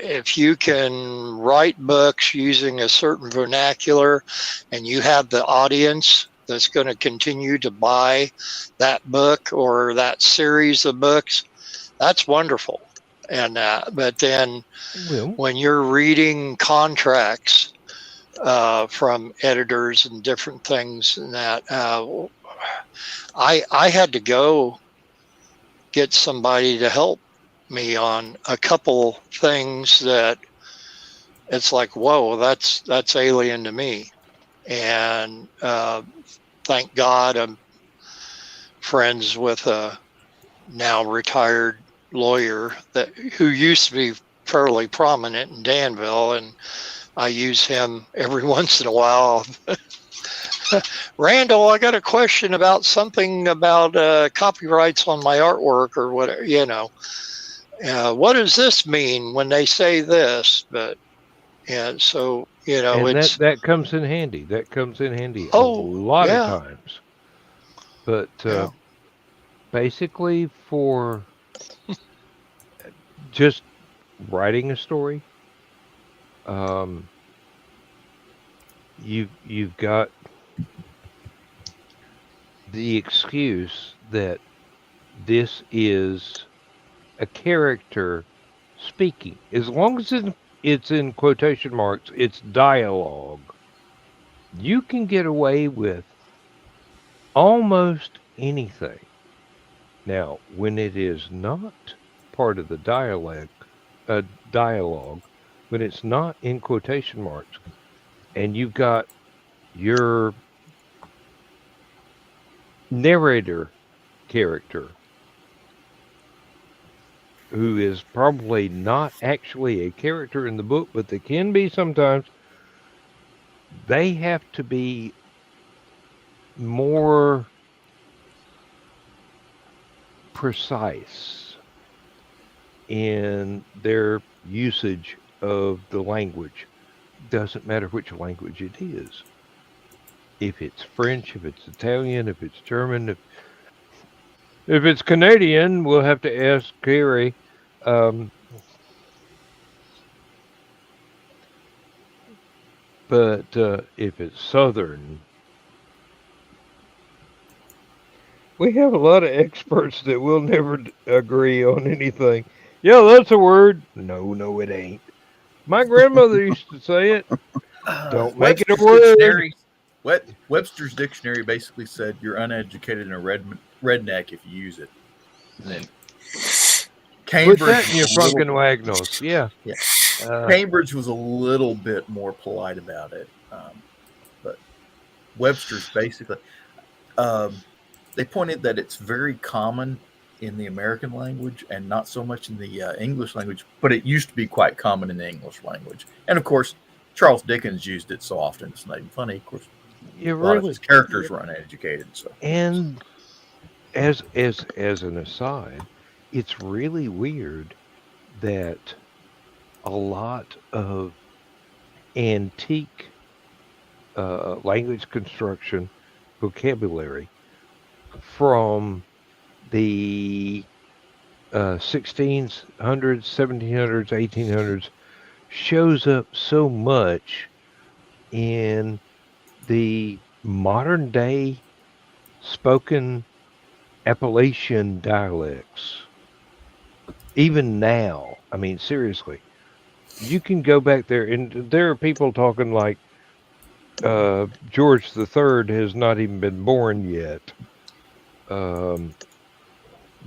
if you can write books using a certain vernacular and you have the audience that's going to continue to buy that book or that series of books, that's wonderful. And but then when you're reading contracts from editors and different things, and that I had to go get somebody to help me on a couple things that it's like, whoa, that's alien to me. And thank God I'm friends with a now retired lawyer who used to be fairly prominent in Danville, and I use him every once in a while. Randall, I got a question about something about copyrights on my artwork or whatever, you know. What does this mean when they say this? But yeah, so you know, and it's that comes in handy. That comes in handy a lot of times. But basically, for just writing a story, you've got the excuse that this is a character speaking. As long as it's in quotation marks, it's dialogue. You can get away with almost anything. Now, when it is not part of the dialogue, when it's not in quotation marks, and you've got your narrator character, who is probably not actually a character in the book, but they can be sometimes, they have to be more precise in their usage of the language. Doesn't matter which language it is. If it's French, if it's Italian, if it's German, if it's Canadian, we'll have to ask Gary. But if it's Southern, we have a lot of experts that will never agree on anything. Yeah, that's a word. No, it ain't. My grandmother used to say it. Don't make it a word. Webster's dictionary basically said you're uneducated and a redneck if you use it. And then Cambridge, put that in your Funkin' Wagnalls. Yeah. Cambridge was a little bit more polite about it, but Webster's basically. They pointed that it's very common in the American language and not so much in the English language, but it used to be quite common in the English language. And of course, Charles Dickens used it so often it's not even funny. Of course, a lot of his characters were uneducated. So, and as an aside, it's really weird that a lot of antique language construction vocabulary from the 1600s, 1700s, 1800s shows up so much in the modern day spoken Appalachian dialects. Even now, I mean, seriously, you can go back there and there are people talking like George III has not even been born yet.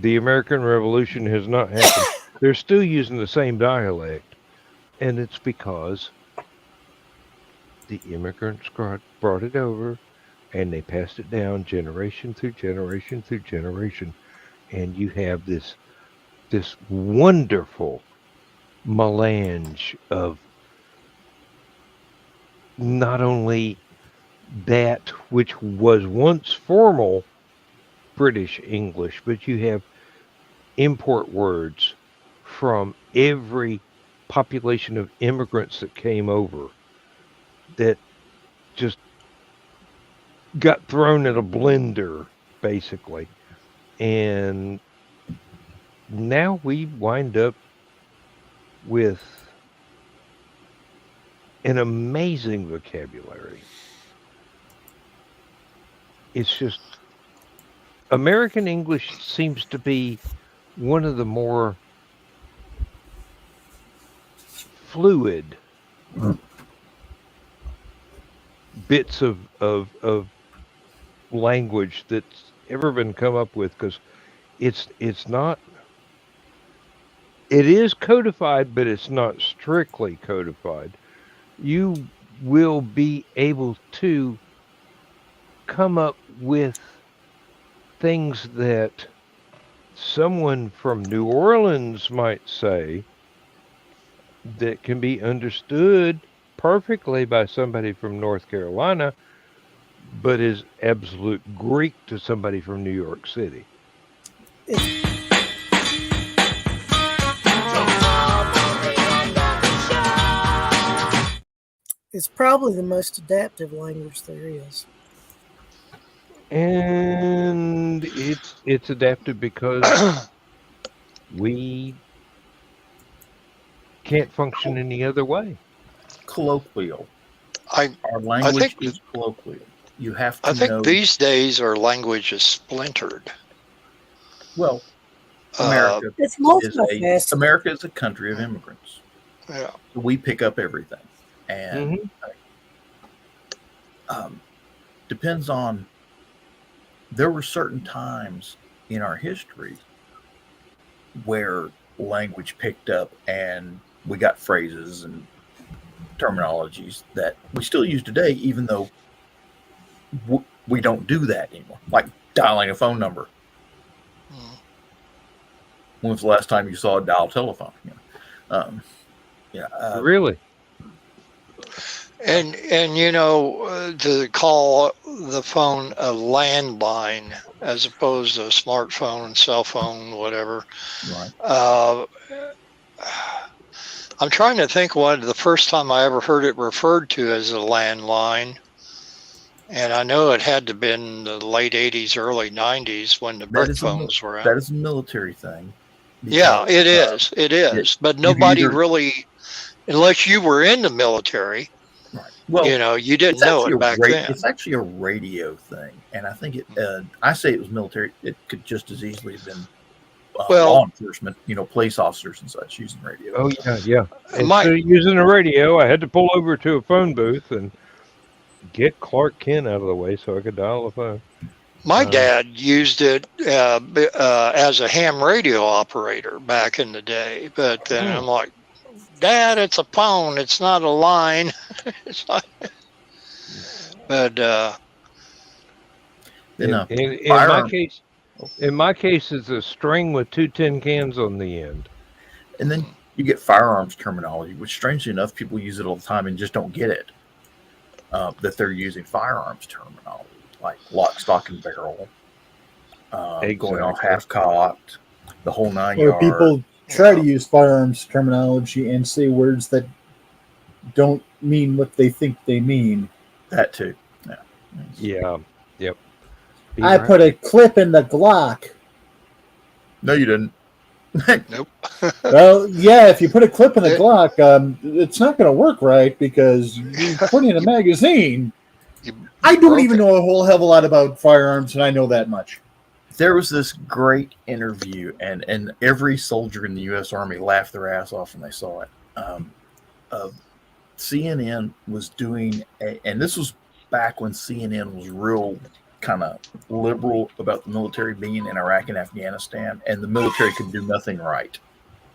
The American Revolution has not happened. They're still using the same dialect, and it's because the immigrants brought it over, and they passed it down generation through generation through generation, and you have this wonderful melange of not only that which was once formal British English, but you have import words from every population of immigrants that came over that just got thrown in a blender, basically. And now we wind up with an amazing vocabulary. It's just American English seems to be one of the more fluid bits of language that's ever been come up with, because it's not, it is codified, but it's not strictly codified. You will be able to come up with things that someone from New Orleans might say that can be understood perfectly by somebody from North Carolina, but is absolute Greek to somebody from New York City. It's probably the most adaptive language there is. And it's adapted because we can't function any other way. Colloquial. Our language is colloquial. You have to I think these days our language is splintered. Well, America America is a country of immigrants. Yeah. So we pick up everything. And depends on, there were certain times in our history where language picked up and we got phrases and terminologies that we still use today, even though we don't do that anymore. Like dialing a phone number. When was the last time you saw a dial telephone? Really? And to call the phone a landline as opposed to a smartphone, cell phone, whatever. Right. I'm trying to think what the first time I ever heard it referred to as a landline. And I know it had to have been the late 80s, early 90s when the brick phones were out. That is a military thing. Because, yeah, it is. It is. But nobody really, unless you were in the military, right. Well, you didn't know it back then. It's actually a radio thing. And I think I say it was military. It could just as easily have been law enforcement, police officers and such using radio. Oh, yeah. Instead of using a radio, I had to pull over to a phone booth and get Clark Kent out of the way so I could dial the phone. My dad used it as a ham radio operator back in the day, but then I'm like, Dad, it's a phone. It's not a line. It's not. But in my case, it's a string with 2 tin cans on the end. And then you get firearms terminology, which strangely enough, people use it all the time and just don't get it. That they're using firearms terminology, like lock, stock, and barrel, going off half-cocked, the whole 9 yards. People try to use firearms terminology and say words that don't mean what they think they mean. That too. Yeah. Yep. I put a clip in the Glock. No, you didn't. Nope. Well, yeah, if you put a clip in the Glock, it's not going to work right because you put in a magazine. I don't even know a whole hell of a lot about firearms, and I know that much. There was this great interview, and every soldier in the U.S. Army laughed their ass off when they saw it. CNN was doing, and this was back when CNN was real kind of liberal about the military being in Iraq and Afghanistan, and the military could do nothing right.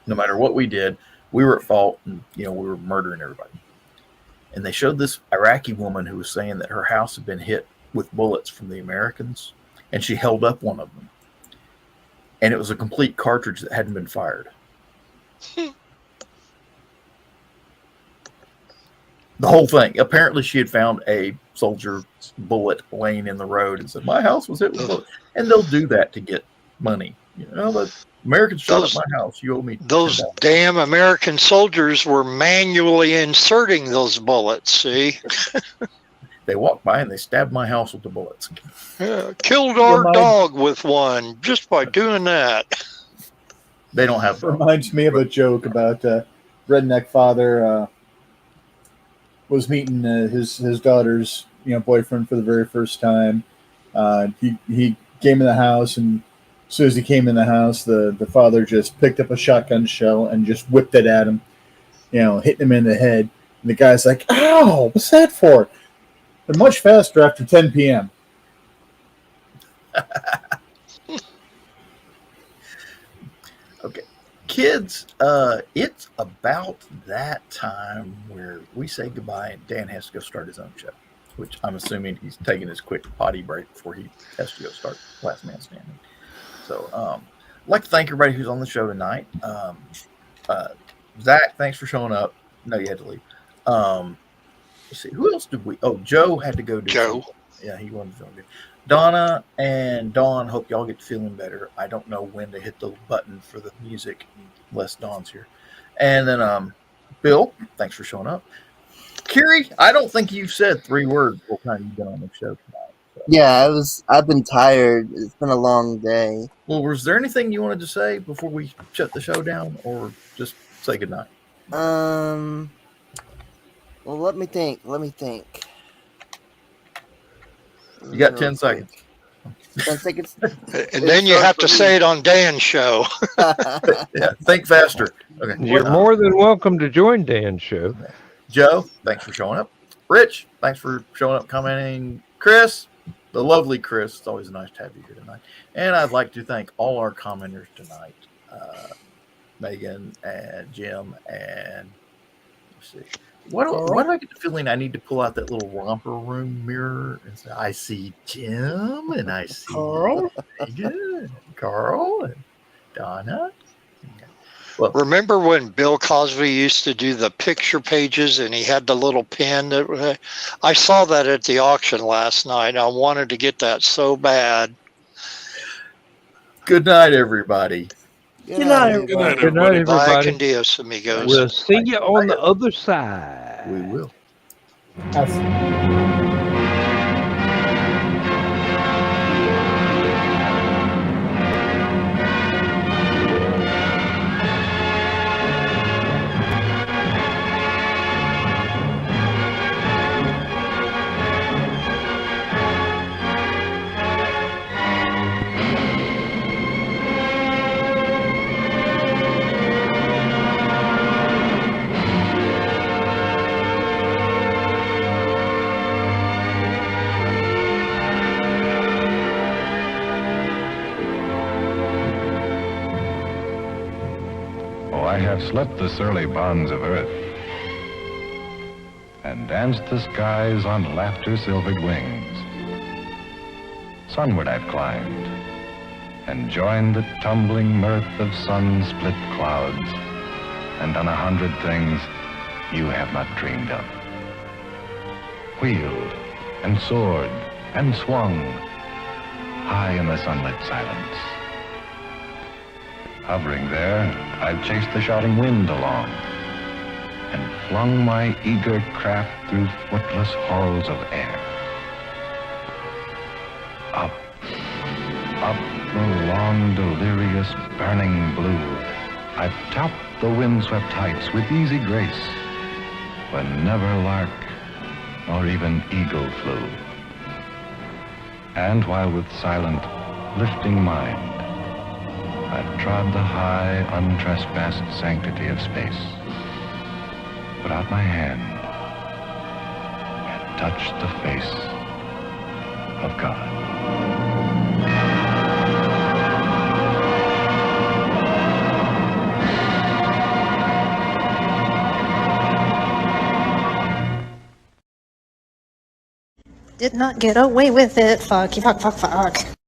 No matter what we did, we were at fault, and we were murdering everybody. And they showed this Iraqi woman who was saying that her house had been hit with bullets from the Americans, and she held up one of them, and it was a complete cartridge that hadn't been fired. The whole thing. Apparently, she had found a soldier bullet laying in the road and said, "My house was hit with bullets." And they'll do that to get money. The Americans shot up my house. You owe me. Those damn American soldiers were manually inserting those bullets. See, they walked by and they stabbed my house with the bullets. Yeah, killed our dog with one just by doing that. They don't have. Reminds me of a joke about redneck father. Was meeting his daughter's boyfriend for the very first time. He came in the house, and as soon as he came in the house, the father just picked up a shotgun shell and just whipped it at him, hitting him in the head. And the guy's like, "Ow, what's that for?" They're much faster after 10 p.m. Okay. Kids, it's about that time where we say goodbye and Dan has to go start his own show, which I'm assuming he's taking his quick potty break before he has to go start Last Man Standing. So I'd like to thank everybody who's on the show tonight. Zach, thanks for showing up. No, you had to leave. Let's see, who else did we? Oh, Joe had to go. Yeah, he wanted to go. Donna and Dawn, hope y'all get feeling better. I don't know when to hit the button for the music unless Dawn's here. And then Bill, thanks for showing up. Kiri, I don't think you've said 3 words what time you've been on the show tonight. So. Yeah, I've been tired. It's been a long day. Well, was there anything you wanted to say before we shut the show down, or just say goodnight? Well, let me think. You got 10 seconds. 10 seconds. And then you have to say it on Dan's show. Yeah, think faster. Okay. You're more than welcome to join Dan's show. Joe, thanks for showing up. Rich, thanks for showing up, commenting. Chris, the lovely Chris, it's always nice to have you here tonight. And I'd like to thank all our commenters tonight. Megan and Jim and let's see, Why do I get the feeling I need to pull out that little romper room mirror and say, I see Tim and I see Carl? Megan and Carl and Donna? Well, remember when Bill Cosby used to do the picture pages and he had the little pen? I saw that at the auction last night. I wanted to get that so bad. good night, everybody. Good night, Good night, Good night, everybody. Bye, everybody. con Dios, amigos. We'll see you on the other side. We will. I have slept the surly bonds of earth and danced the skies on laughter-silvered wings. Sunward I've climbed and joined the tumbling mirth of sun-split clouds and done 100 things you have not dreamed of. Wheeled and soared and swung high in the sunlit silence. Hovering there, I've chased the shouting wind along and flung my eager craft through footless halls of air. Up, up the long, delirious, burning blue, I've topped the windswept heights with easy grace, when never lark nor even eagle flew. And while with silent, lifting mind, I've trod the high, untrespassed sanctity of space, put out my hand, and touched the face of God. Did not get away with it. Fuck, fuck, fuck, fuck.